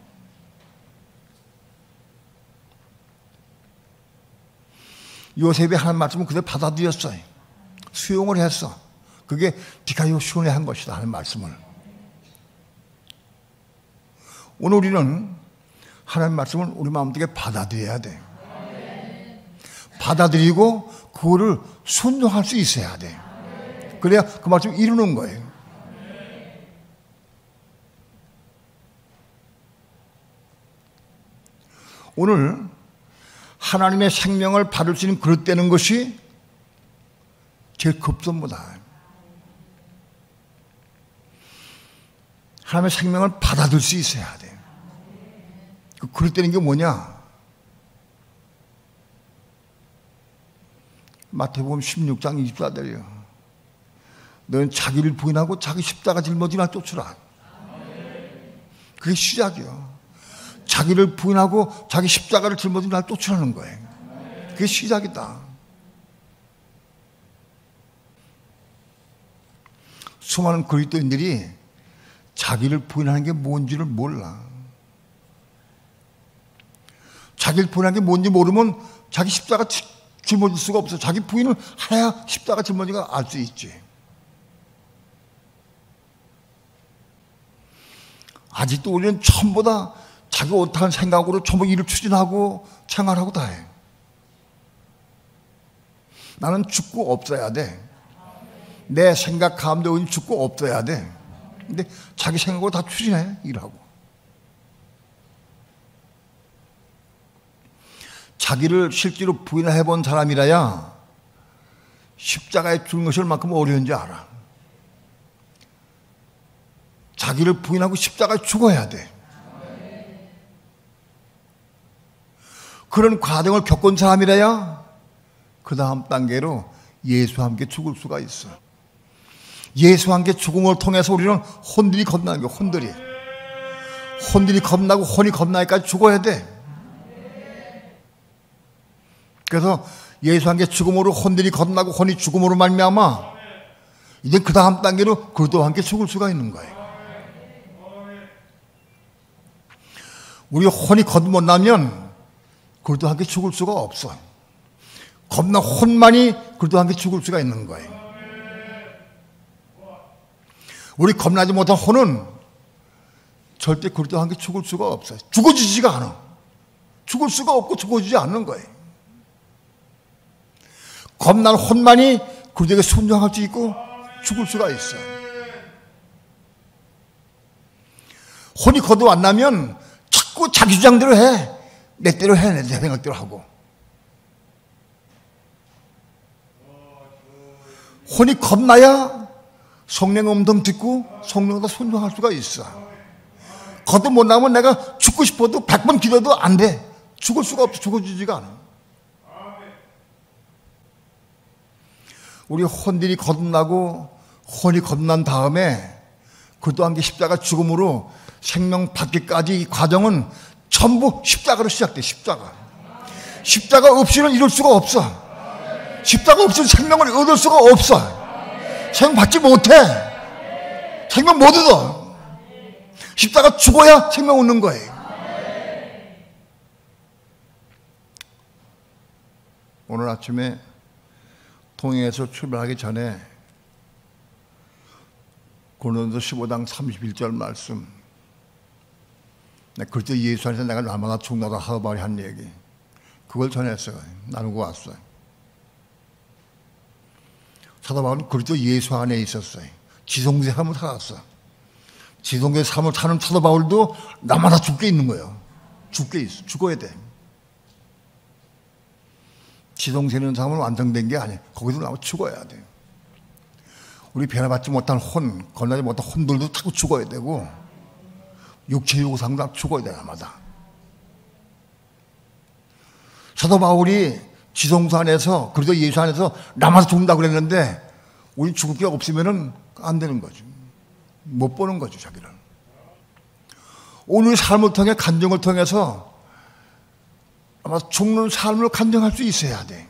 요셉이 하는 말씀은 그대로 받아들였어요. 수용을 했어. 그게 디카요시온에 한 것이다 하는 말씀을. 오늘 우리는 하나님 말씀을 우리 마음속에 받아들여야 돼. 받아들이고 그거를 순종할 수 있어야 돼. 그래야 그 말씀을 이루는 거예요. 오늘 하나님의 생명을 받을 수 있는 그릇 되는 것이 제일 급선무다. 하나님의 생명을 받아들일 수 있어야 돼. 그 그릇 되는 게 뭐냐? 마태복음 16장 24절이요. 너는 자기를 부인하고 자기 십자가 짊어지나 쫓으라. 그게 시작이요. 자기를 부인하고 자기 십자가를 짊어지고 날 쫓으라는 거예요. 그게 시작이다. 수많은 그리스도인들이 자기를 부인하는 게 뭔지를 몰라. 자기를 부인하는 게 뭔지 모르면 자기 십자가 짊어질 수가 없어. 자기 부인을 해야 십자가 짊어지가 알 수 있지. 아직도 우리는 처음보다 자기 옳다는 생각으로 전부 일을 추진하고 생활하고 다 해. 나는 죽고 없어야 돼. 내 생각 가운데 죽고 없어야 돼. 근데 자기 생각으로 다 추진해, 일하고. 자기를 실제로 부인해 본 사람이라야 십자가에 죽는 것이 얼마큼 어려운지 알아. 자기를 부인하고 십자가에 죽어야 돼. 그런 과정을 겪은 사람이라야 그 다음 단계로 예수와 함께 죽을 수가 있어. 예수와 함께 죽음을 통해서 우리는 혼들이 겁나는 거야. 혼들이 겁나고 혼이 겁나기까지 죽어야 돼. 그래서 예수와 함께 죽음으로 혼들이 겁나고 혼이 죽음으로 말미암아 이제 그 다음 단계로 그리스도와 함께 죽을 수가 있는 거예요. 우리가 혼이 거듭나면 그리스도와 함께 죽을 수가 없어. 겁나 혼만이 그리스도와 함께 죽을 수가 있는 거예요. 우리 겁나지 못한 혼은 절대 그리스도와 함께 죽을 수가 없어요. 죽어지지가 않아. 죽을 수가 없고 죽어지지 않는 거예요. 겁난 혼만이 그리스도에게 순종할 수 있고 죽을 수가 있어요. 혼이 거듭 안 나면 자꾸 자기 주장대로 해. 내 대로 해. 내 생각대로 하고. 혼이 겁나야 성령의 음성 듣고 성령보다 순종할 수가 있어. 거듭 못 나면 내가 죽고 싶어도 100번 기도해도 안 돼. 죽을 수가 없어. 죽어지지가 않아. 우리 혼들이 거듭나고 혼이 거듭난 다음에 그리스도와 함께 십자가 죽음으로 생명 받기까지 이 과정은 전부 십자가로 시작돼. 십자가 없이는 이룰 수가 없어. 십자가 없이는 생명을 얻을 수가 없어. 생명 받지 못해. 생명 못 얻어. 십자가 죽어야 생명 얻는 거예요. 오늘 아침에 통영에서 출발하기 전에 고린도서 15장 31절 말씀, 그리스도 예수 안에서 내가 날마다 죽나다 사도 바울이 한 얘기, 그걸 전했어요. 나누고 왔어요. 사도 바울은 그리스도 예수 안에 있었어요. 지성소의 삶을 살았어. 지성소의 삶을 사는 사도 바울도 날마다 죽게 있는 거예요. 죽게 있어. 죽어야 돼. 지성소의 삶은 완성된 게 아니야. 거기서 나와 죽어야 돼. 우리 변화받지 못한 혼, 건너지 못한 혼들도 자꾸 죽어야 되고, 육체 요구상도 다 죽어야 돼, 날마다. 사도 바울이 지성소 안에서, 그리고 예수 안에서 남아서 죽는다고 그랬는데, 우리 죽을 게 없으면은 안 되는 거죠. 못 보는 거죠, 자기를. 오늘 삶을 통해, 간증을 통해서 아마 죽는 삶을 간증할 수 있어야 돼.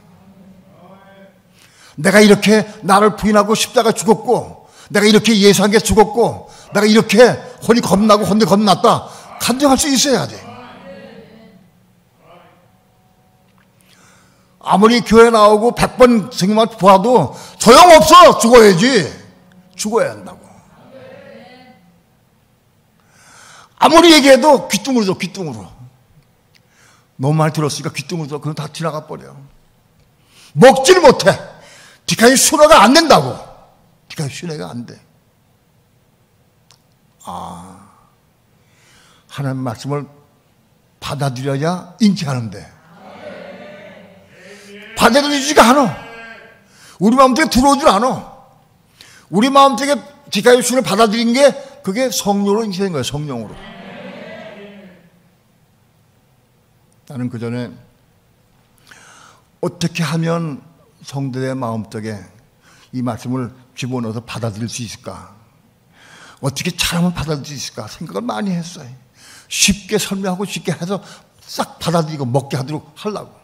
내가 이렇게 나를 부인하고 십자가 죽었고, 내가 이렇게 예수 함께 죽었고, 내가 이렇게 혼이 겁나고 혼이 겁났다. 간증할 수 있어야 돼. 아무리 교회 나오고 100번 성경만 보아도 소용없어. 죽어야지. 죽어야 한다고. 아무리 얘기해도 귀뚱으로 줘, 귀뚱으로. 너무 많이 들었으니까 귀뚱으로 줘. 그럼 다 지나가 버려. 먹지를 못해. 디카이 순회가 안 된다고. 디카이 순회가 안 돼. 하나님 말씀을 받아들여야 인지하는데 받아들이지가 않아. 우리 마음속에 들어오질 않아. 우리 마음속에 디카이 순을 받아들인 게 그게 성령으로 인지된 거예요. 성령으로. 나는 그 전에 어떻게 하면 성도의 마음속에 이 말씀을 집어넣어서 받아들일 수 있을까? 어떻게 잘하면 받아들일 수 있을까? 생각을 많이 했어요. 쉽게 설명하고 쉽게 해서 싹 받아들이고 먹게 하도록 하려고.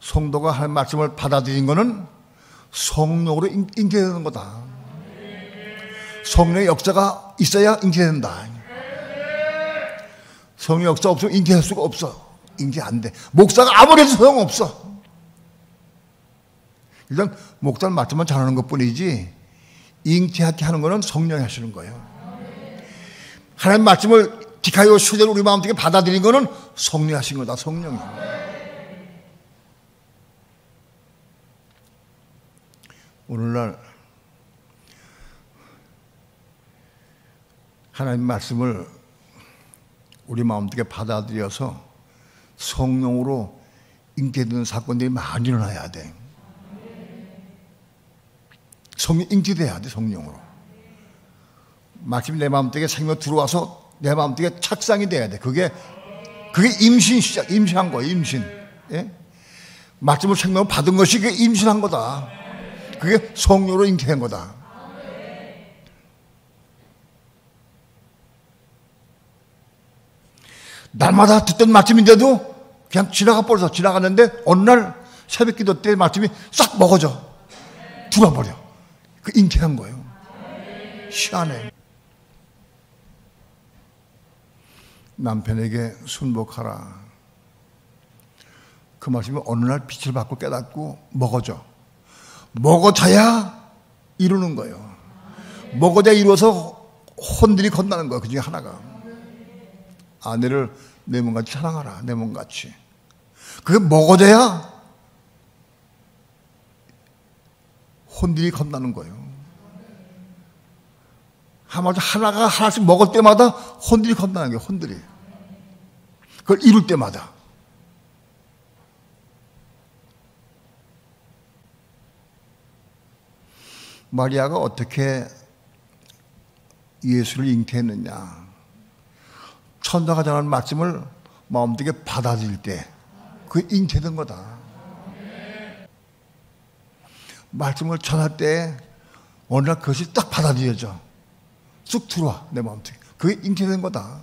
성도가 할 말씀을 받아들인 거는 성령으로 인계되는 거다. 성령의 역사가 있어야 인계된다. 성령의 역사 없으면 인계할 수가 없어. 인계 안 돼. 목사가 아무리 해도 소용없어. 일단 목사는 말씀만 잘하는 것뿐이지 인계하게 하는 거는 성령이 하시는 거예요. 하나님 말씀을 디카이오 수제로 우리 마음속에 받아들인 거는 성령이 하신 거다. 성령이. 오늘날 하나님 말씀을 우리 마음속에 받아들여서 성령으로 인계되는 사건들이 많이 일어나야 돼. 성령 인계돼야 돼. 성령으로. 말씀이 내 마음속에 생명 들어와서 내 마음속에 착상이 돼야 돼. 그게 임신 시작, 임신한 거야. 임신. 예? 말씀을 생명을 받은 것이 그게 임신한 거다. 그게 성령으로 인계한 거다. 날마다 듣던 말씀인데도 그냥 지나가 버려서 지나갔는데 어느 날 새벽 기도 때 말씀이 싹 먹어져. 들어버려. 그 인계한 거예요. 희한해. 남편에게 순복하라. 그 말씀이 어느 날 빛을 받고 깨닫고 먹어져. 먹어져야 이루는 거예요. 먹어져야 이루어서 혼들이 건나는 거예요. 그 중에 하나가. 아내를 내 몸같이 사랑하라. 내 몸같이. 그게 먹어져야 혼들이 건나는 거예요. 하나가 하나씩 먹을 때마다 혼들이 건나는 거예요. 혼들이. 그걸 이룰 때마다. 마리아가 어떻게 예수를 잉태했느냐. 천사가 전하는 말씀을 마음속에 받아들일 때 그게 잉태된 거다. 말씀을 전할 때 어느 날 그것이 딱 받아들여져. 쑥 들어와 내 마음속에. 그게 잉태된 거다.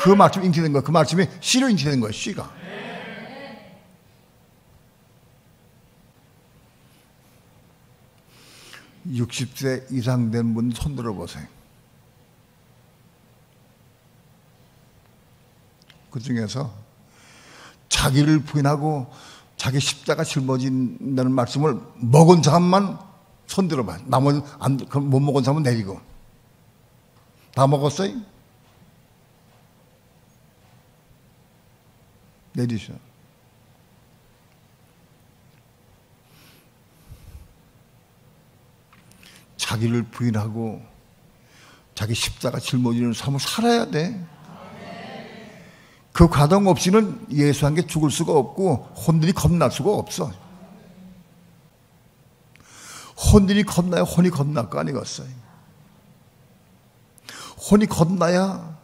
그 말씀이 잉태된 거야. 그 말씀이 씨로 잉태된 거야. 씨가. (60세) 이상 된 분 손 들어보세요. 그 중에서 자기를 부인하고 자기 십자가 짊어진다는 말씀을 먹은 사람만 손 들어봐. 나머지 못 먹은 사람은 내리고. 다 먹었어요? 내리셔. 자기를 부인하고 자기 십자가 짊어지는 삶을 살아야 돼. 그 과정 없이는 예수 한 게 죽을 수가 없고 혼들이 겁날 수가 없어. 혼들이 겁나야 혼이 겁날 거 아니겠어요. 혼이 겁나야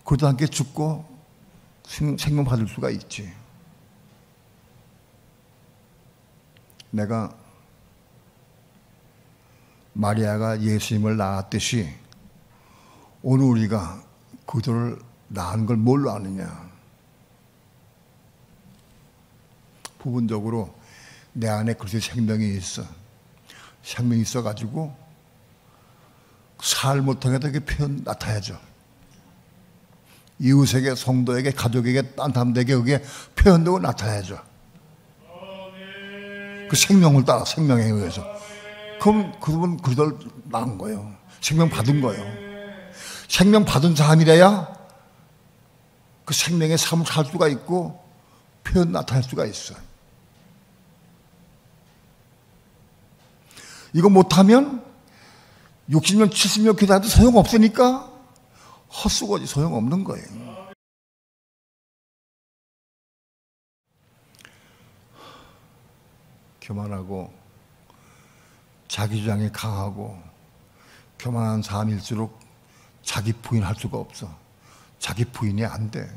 그도 함께 죽고 생명 받을 수가 있지. 내가 마리아가 예수님을 낳았듯이 오늘 우리가 그들을 낳은 걸 뭘로 아느냐. 부분적으로 내 안에 그리스도의 생명이 있어. 생명이 있어가지고 삶을 통해서 그 표현 나타나죠. 이웃에게, 성도에게, 가족에게, 딴 사람들에게 그게 표현되고 나타나야죠. 그 생명을 따라, 생명에 의해서. 그럼 그분 그들 나은 거예요. 생명 받은 거예요. 생명 받은 사람이래야 그 생명의 삶을 살 수가 있고 표현 나타낼 수가 있어요. 이거 못하면 60년, 70년 기도해도 소용없으니까 헛수고지 소용없는 거예요. 교만하고 자기 주장이 강하고 교만한 사람일수록 자기 부인할 수가 없어. 자기 부인이 안 돼.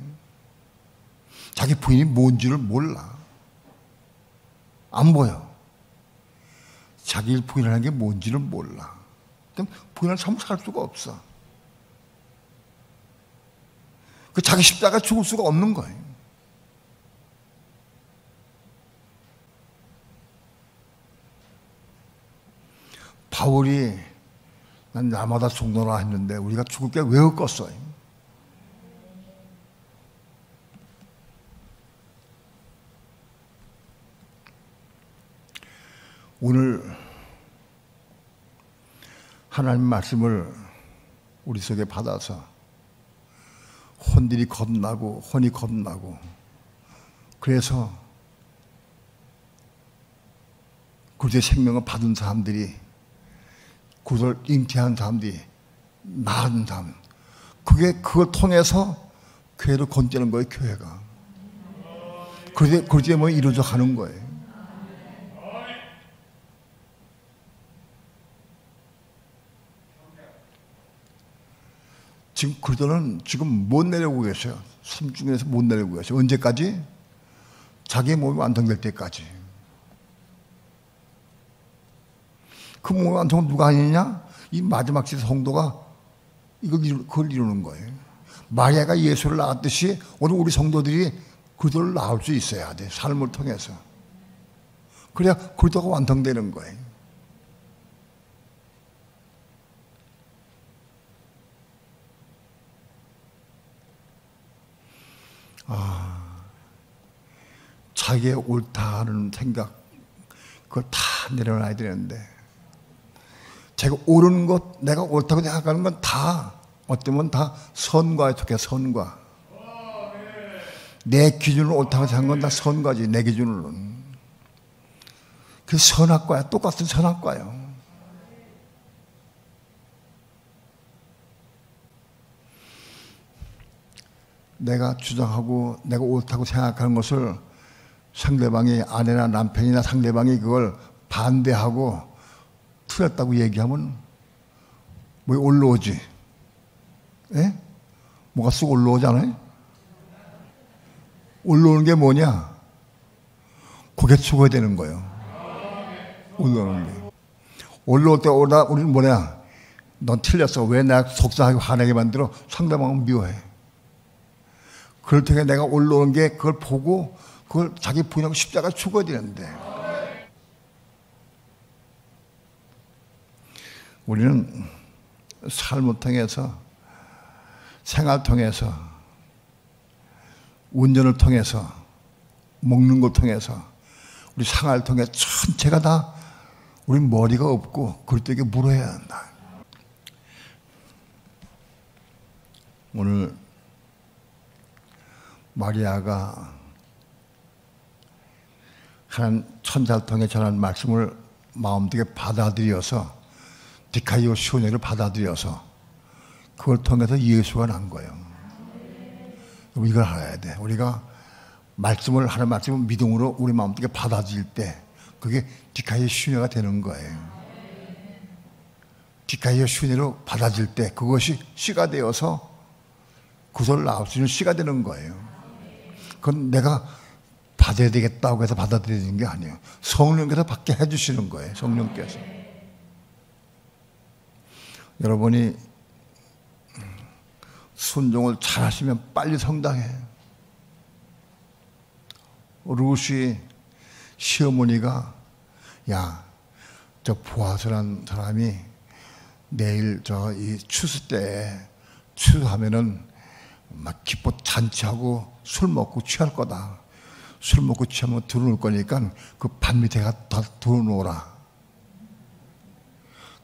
자기 부인이 뭔지를 몰라. 안 보여. 자기 부인하는 게 뭔지를 몰라. 그럼 부인을 참 살 수가 없어. 그 자기 십자가 죽을 수가 없는 거예요. 바울이 난 날마다 종로라 했는데 우리가 죽을 게 왜 없겠어요? 오늘 하나님 말씀을 우리 속에 받아서 혼들이 겁나고 혼이 겁나고 그래서 그리스도의 생명을 받은 사람들이 그걸 잉태한 사람들이 낳은 사람 그걸 통해서 교회를 건지는 거예요. 교회가 그리스도의 몸이 이루어져 가는 거예요. 지금 그들은 지금 못 내려오고 계셔요. 삶 중에서 못 내려오고 계셔요. 언제까지? 자기의 몸이 완성될 때까지. 그 몸의 완성은 누가 하느냐? 이 마지막 시대 성도가 그걸 이루는 거예요. 마리아가 예수를 낳았듯이 오늘 우리 성도들이 그들을 낳을 수 있어야 돼. 삶을 통해서. 그래야 그리스도가 완성되는 거예요. 자기의 옳다는 생각 그걸 다 내려놔야 되는데 제가 옳은 것 내가 옳다고 생각하는 건 다 어쩌면 다 선과에 속해. 선과 내 기준으로 옳다고 생각한 건 다 선과지. 내 기준으로는 그 선악과야. 똑같은 선악과예요. 내가 주장하고 내가 옳다고 생각하는 것을 상대방이 아내나 남편이나 상대방이 그걸 반대하고 틀렸다고 얘기하면 뭐 올라오지? 예? 뭐가 쑥 올라오잖아요? 올라오는 게 뭐냐? 고개 숙어야 되는 거예요. 올라오는 게. 올라올 때 우리는 뭐냐? 넌 틀렸어. 왜 내가 속상하게 화나게 만들어? 상대방은 미워해. 그럴 텐데 내가 올라오는 게 그걸 보고 그걸 자기 부인하고 십자가 죽어야 되는데 우리는 삶을 통해서 생활 통해서 운전을 통해서 먹는 걸 통해서 우리 생활을 통해 전체가 다 우리 머리가 없고 그리스도에게 물어야 한다. 오늘 마리아가 하나님 천사를 통해 전한 말씀을 마음속에 받아들여서 디카이오 시오네를 받아들여서 그걸 통해서 예수가 난 거예요. 이걸 알아야 돼. 우리가 말씀을 하는 말씀을 믿음으로 우리 마음속에 받아들일 때 그게 디카이오 시오네가 되는 거예요. 디카이오 시오네로 받아들일 때 그것이 씨가 되어서 구설을 낳을 수 있는 씨가 되는 거예요. 그건 내가 받아야 되겠다고 해서 받아들이는 게 아니에요. 성령께서 받게 해주시는 거예요. 성령께서. 여러분이 순종을 잘 하시면 빨리 성당해. 루시 시어머니가 야, 저 보아스란 사람이 내일 저 이 추수 때에 추수하면은 막 기뻐 잔치하고 술 먹고 취할 거다. 술 먹고 취하면 들어놓을 거니까 그 반 밑에 다 들어놓으라.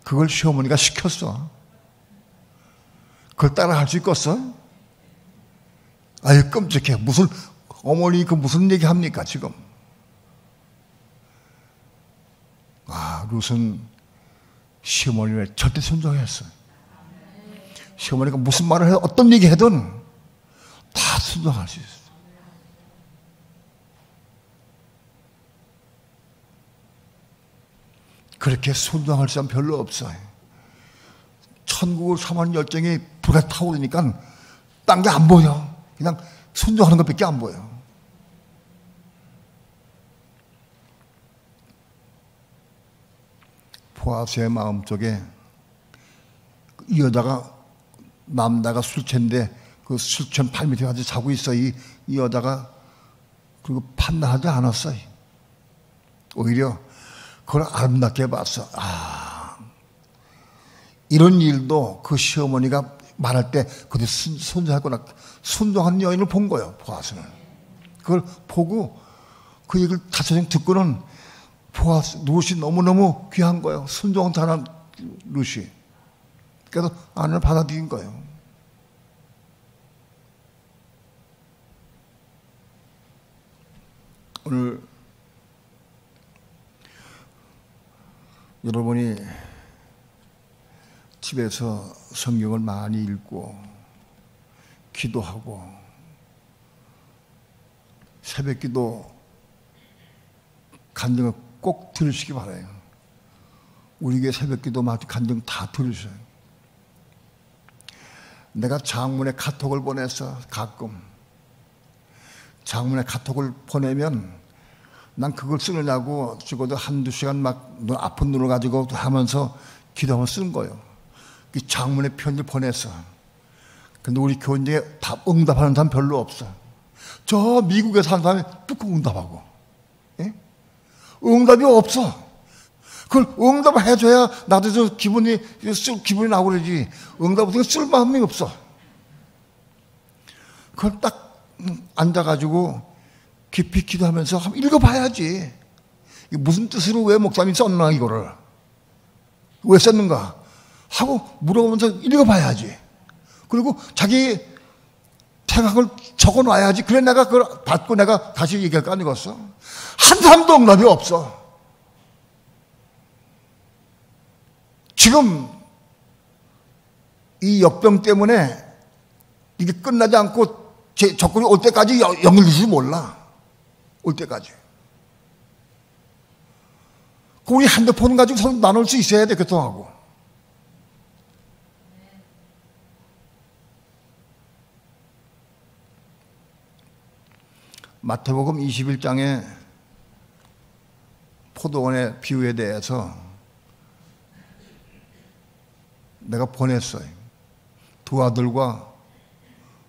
그걸 시어머니가 시켰어. 그걸 따라 할 수 있겠어? 아유, 끔찍해. 무슨, 어머니 그 무슨 얘기 합니까, 지금? 아, 룻은 시어머니를 절대 순종했어요. 시어머니가 무슨 말을 해도 어떤 얘기 해든 다 순종할 수 있어요. 그렇게 순종할 사람 별로 없어요. 천국을 사모하는 열정이 불에 타오르니까 딴 게 안 보여. 그냥 순종하는 것밖에 안 보여. 보아스의 마음속에 이 여자가 남자가 술취인데 그 술취한 발밑에 가서 자고 있어. 이 여자가 그리고 판단하지 않았어요. 오히려 그걸 아름답게 봤어. 아, 이런 일도 그 시어머니가 말할 때 그때 순종했구나. 순종한 여인을 본 거예요. 보아스는. 그걸 보고 그 얘기를 다소정 듣고는 보아스, 룻이 너무너무 귀한 거예요. 순종하는 룻이. 그래서 아내를 받아들인 거예요. 오늘 여러분이 집에서 성경을 많이 읽고 기도하고 새벽기도 간증을 꼭 들으시기 바라요. 우리 교회 새벽기도 간증 다 들으셔요. 내가 장문에 카톡을 보내서 가끔 장문에 카톡을 보내면 난 그걸 쓰느냐고 적어도 한두 시간 막 아픈 눈을 가지고 하면서 기도하면 쓰는 거예요. 이 장문의 편지 보냈어. 근데 우리 교인들에 답 응답하는 사람 별로 없어. 저 미국에 사는 사람이 뚝 응답하고. 예? 응답이 없어. 그걸 응답을 해줘야 나도 좀 기분이 나고 그러지. 응답 없으면 쓸마음이 없어. 그걸 딱 앉아가지고 깊이 기도하면서 한번 읽어봐야지. 이게 무슨 뜻으로 왜 목사님이 썼나 이거를. 왜 썼는가 하고 물어보면서 읽어봐야지. 그리고 자기 생각을 적어놔야지. 그래 내가 그걸 받고 내가 다시 얘기할 거 아니겠어. 한 사람도 응답이 없어. 지금 이 역병 때문에 이게 끝나지 않고 적군이 올 때까지 연결될지 몰라. 올 때까지. 우리 핸드폰 가지고 서로 나눌 수 있어야 돼, 교통하고. 마태복음 21장에 포도원의 비유에 대해서 내가 보냈어요. 두 아들과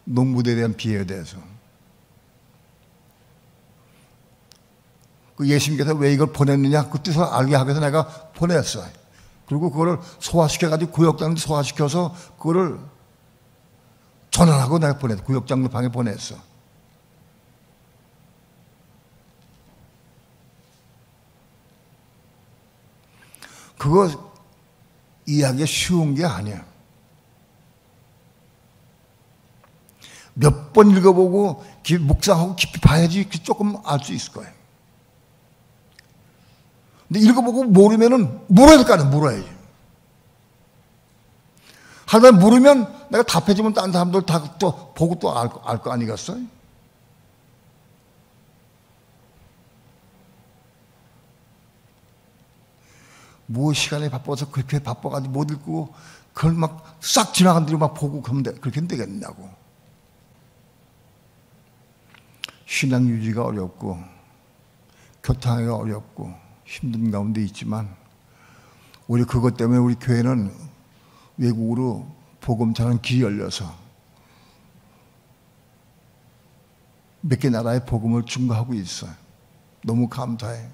농부들에 대한 비유에 대해서. 그 예수님께서 왜 이걸 보냈느냐 그 뜻을 알게 하기 위해서 내가 보냈어요. 그리고 그거를 소화시켜가지고 구역장로 소화시켜서 그거를 전환하고 내가 보냈어. 구역장로 방에 보냈어. 그거 이해하기가 쉬운 게 아니야. 몇 번 읽어보고 묵상하고 깊이 봐야지 조금 알 수 있을 거예요. 근데 읽어보고 모르면은 물어야 될 거 아니야. 물어야지. 하다 모르면 내가 답해주면 다른 사람들 다 또 보고 또 알 거 아니겠어요? 뭐 시간이 바빠서 그렇게 바빠가지고 못 읽고 그걸 막 싹 지나간 뒤로 막 보고 그러면 그렇게 되겠냐고. 신앙 유지가 어렵고 교통하기가 어렵고 힘든 가운데 있지만 우리 그것 때문에 우리 교회는 외국으로 복음 전하는 길이 열려서 몇 개 나라에 복음을 증거하고 있어요. 너무 감사해.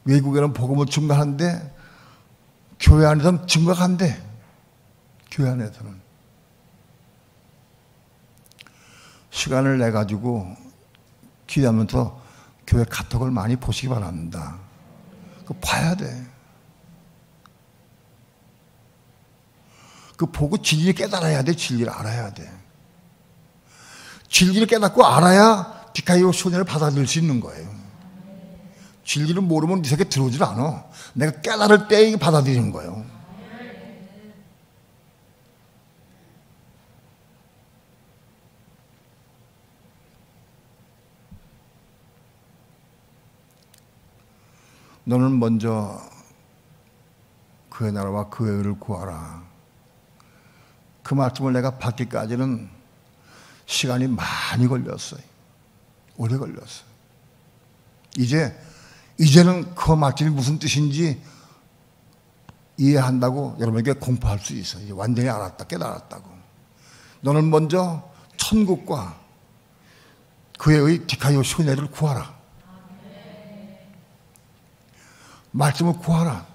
외국에는 복음을 증거하는데 교회 안에서는 증거가 안 돼. 교회 안에서는. 시간을 내 가지고 기도하면서 교회 카톡을 많이 보시기 바랍니다. 그 봐야 돼. 그 보고 진리를 깨달아야 돼. 진리를 알아야 돼. 진리를 깨닫고 알아야 디카이오 소녀를 받아들일 수 있는 거예요. 진리를 모르면 네 세계에 들어오질 않아. 내가 깨달을 때 이게 받아들이는 거예요. 너는 먼저 그의 나라와 그의 의를 구하라. 그 말씀을 내가 받기까지는 시간이 많이 걸렸어요. 오래 걸렸어요. 이제는 그 말씀이 무슨 뜻인지 이해한다고 여러분에게 공포할 수 있어요. 이제 완전히 알았다, 깨달았다고. 너는 먼저 천국과 그의 의 디카이오 쇼네를 구하라. 말씀을 구하라.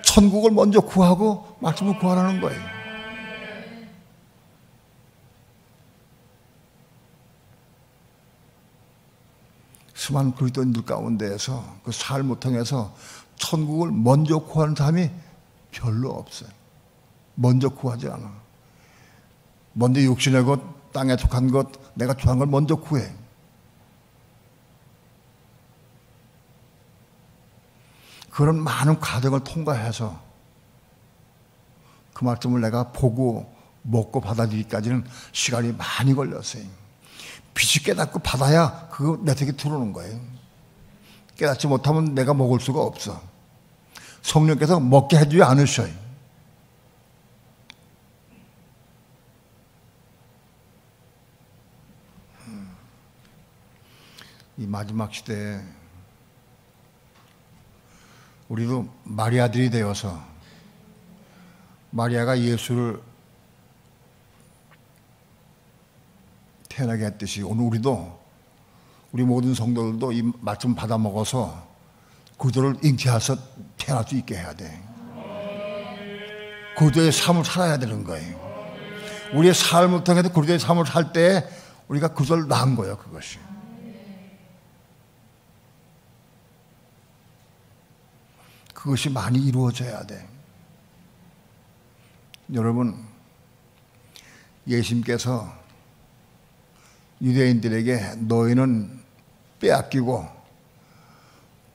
천국을 먼저 구하고 말씀을 구하라는 거예요. 수많은 그리스도인들 가운데에서 그 삶을 통해서 천국을 먼저 구하는 사람이 별로 없어요. 먼저 구하지 않아. 먼저 육신의 것, 땅에 속한 것, 내가 좋아하는 걸 먼저 구해. 그런 많은 과정을 통과해서 그 말씀을 내가 보고 먹고 받아들이기까지는 시간이 많이 걸렸어요. 빛이 깨닫고 받아야 그거 내 속에 들어오는 거예요. 깨닫지 못하면 내가 먹을 수가 없어. 성령께서 먹게 해주지 않으셔요. 이 마지막 시대에 우리도 마리아들이 되어서 마리아가 예수를 태어나게 했듯이 오늘 우리 모든 성도들도 이 말씀 받아 먹어서 그들을 잉태해서 태어날 수 있게 해야 돼. 그들의 삶을 살아야 되는 거예요. 우리의 삶을 통해서 그들의 삶을 살 때 우리가 그들을 낳은 거예요. 그것이. 그것이 많이 이루어져야 돼. 여러분, 예수님께서 유대인들에게 너희는 빼앗기고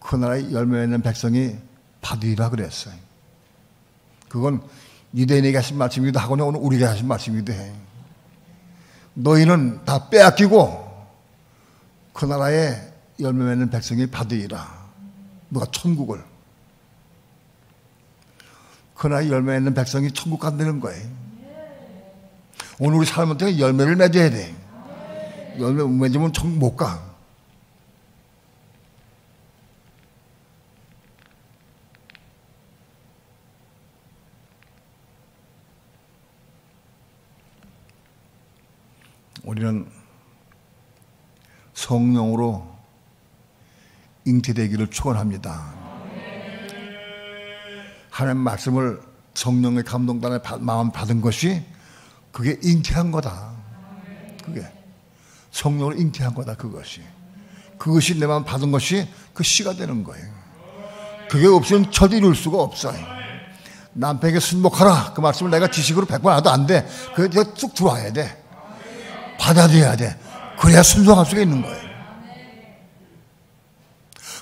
그 나라의 열매 맺는 백성이 받으리라 그랬어요. 그건 유대인에게 하신 말씀이기도 하고 오늘 우리에게 하신 말씀이기도 해. 너희는 다 빼앗기고 그 나라의 열매 맺는 백성이 받으리라. 누가 천국을. 그 나라의 열매 맺는 백성이 천국 간다는 거예요. 오늘 우리 삶을 통해 열매를 맺어야 돼. 열매 못 맺으면 천국 못 가. 우리는 성령으로 잉태되기를 축원합니다. 하나님 말씀을 성령의 감동단에 마음 받은 것이 그게 잉태한 거다. 그게 성령을 잉태한 거다. 그것이 내 마음 받은 것이 그 씨가 되는 거예요. 그게 없으면 절대 이룰 수가 없어요. 남편에게 순복하라 그 말씀을 내가 지식으로 100번 해도 안 돼. 그게 쑥 들어와야 돼. 받아들여야 돼. 그래야 순종할 수가 있는 거예요.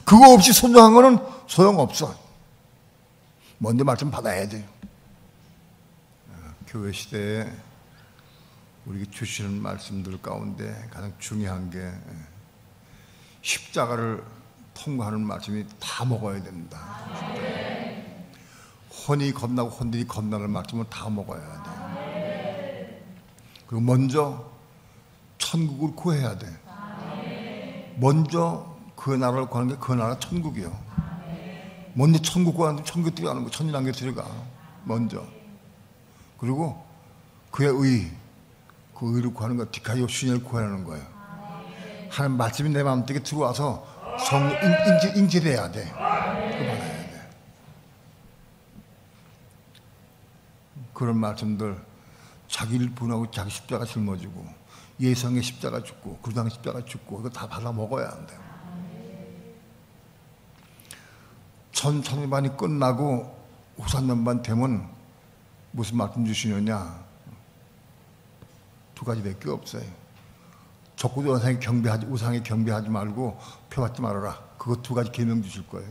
그거 없이 순종한 거는 소용없어. 먼저 말씀 받아야 돼요. 교회 시대에 우리에게 주시는 말씀들 가운데 가장 중요한 게 십자가를 통과하는 말씀이 다 먹어야 된다. 혼이 겁나고 혼들이 겁나는 말씀을 다 먹어야 돼. 그리고 먼저 천국을 구해야 돼. 먼저 그 나라를 구하는 게 그 나라 천국이요. 먼저 천국 구하는데 천국 들어가는 거, 천일안개 들어가. 먼저. 그리고 그의 의, 그 의를 구하는 거, 디카이오 신을 구하는 거예요. 하나님 말씀이 내 마음속에 들어와서 성령 잉태돼야 돼. 그거 받아야 돼. 그런 말씀들 자기를 분하고 자기 십자가 짊어지고 예성의 십자가 죽고 그당 십자가 죽고 이거 다 받아 먹어야 한대요. 천천히만이 끝나고 호산연반 되면 무슨 말씀 주시느냐? 두 가지밖에 없어요. 적구도 우상에 경배하지 말고 펴받지 말아라. 그거 두 가지 계명 주실 거예요.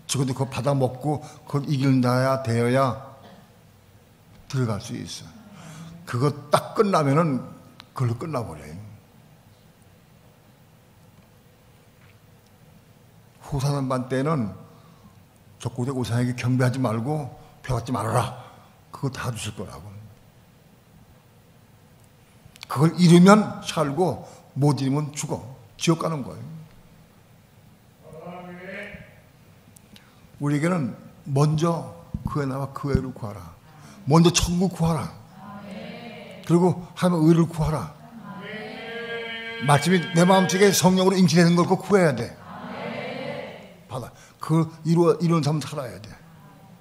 적어도 그거 받아 먹고 그걸 이긴다야 되어야 들어갈 수 있어. 그거 딱 끝나면은 그걸로 끝나버려요. 호산연반 때는 적고대 우상에게 경배하지 말고 펴받지 말아라. 그거 다 주실 거라고. 그걸 잃으면 살고 못 잃으면 죽어. 지옥 가는 거예요. 우리에게는 먼저 그의 나와 그 의를 구하라. 먼저 천국 구하라. 그리고 하나님의 의를 구하라. 마침이 내 마음속에 성령으로 임신되는 걸 꼭 구해야 돼. 받아. 그걸 이루는 삶을 살아야 돼.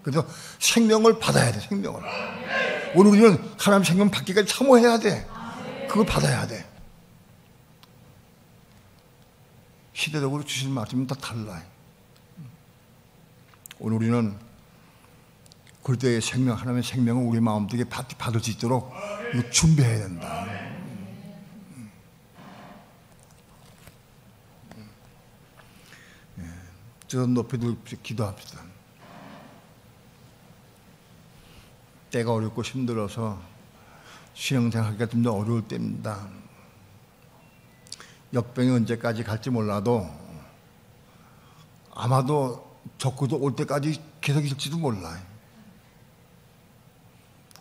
그래서 생명을 받아야 돼. 생명을. 오늘 우리는 하나님 생명 받기까지 사모해야 돼. 그걸 받아야 돼. 시대적으로 주신 말씀은 다 달라요. 오늘 우리는 그때의 생명, 하나님의 생명을 우리 마음속에 받을 수 있도록 이거 준비해야 된다. 저 높이 들고 기도합시다. 때가 어렵고 힘들어서 신앙생활하기가 좀 더 어려울 때입니다. 역병이 언제까지 갈지 몰라도 아마도 적고도 올 때까지 계속 있을지도 몰라요.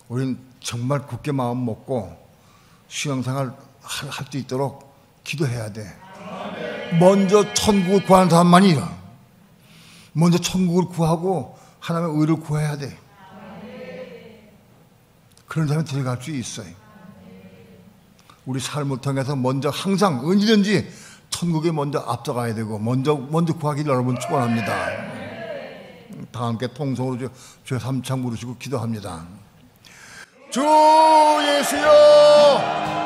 우리는 정말 굳게 마음 먹고 신앙생활 할 수 있도록 기도해야 돼. 먼저 천국을 구하는 사람만이 먼저 천국을 구하고 하나님의 의를 구해야 돼. 그런 사람이 들어갈 수 있어요. 우리 삶을 통해서 먼저 항상 언제든지 천국에 먼저 앞서가야 되고 먼저 구하기를 여러분 축원합니다. 다 함께 통성으로 주 삼창 부르시고 기도합니다. 주 예수여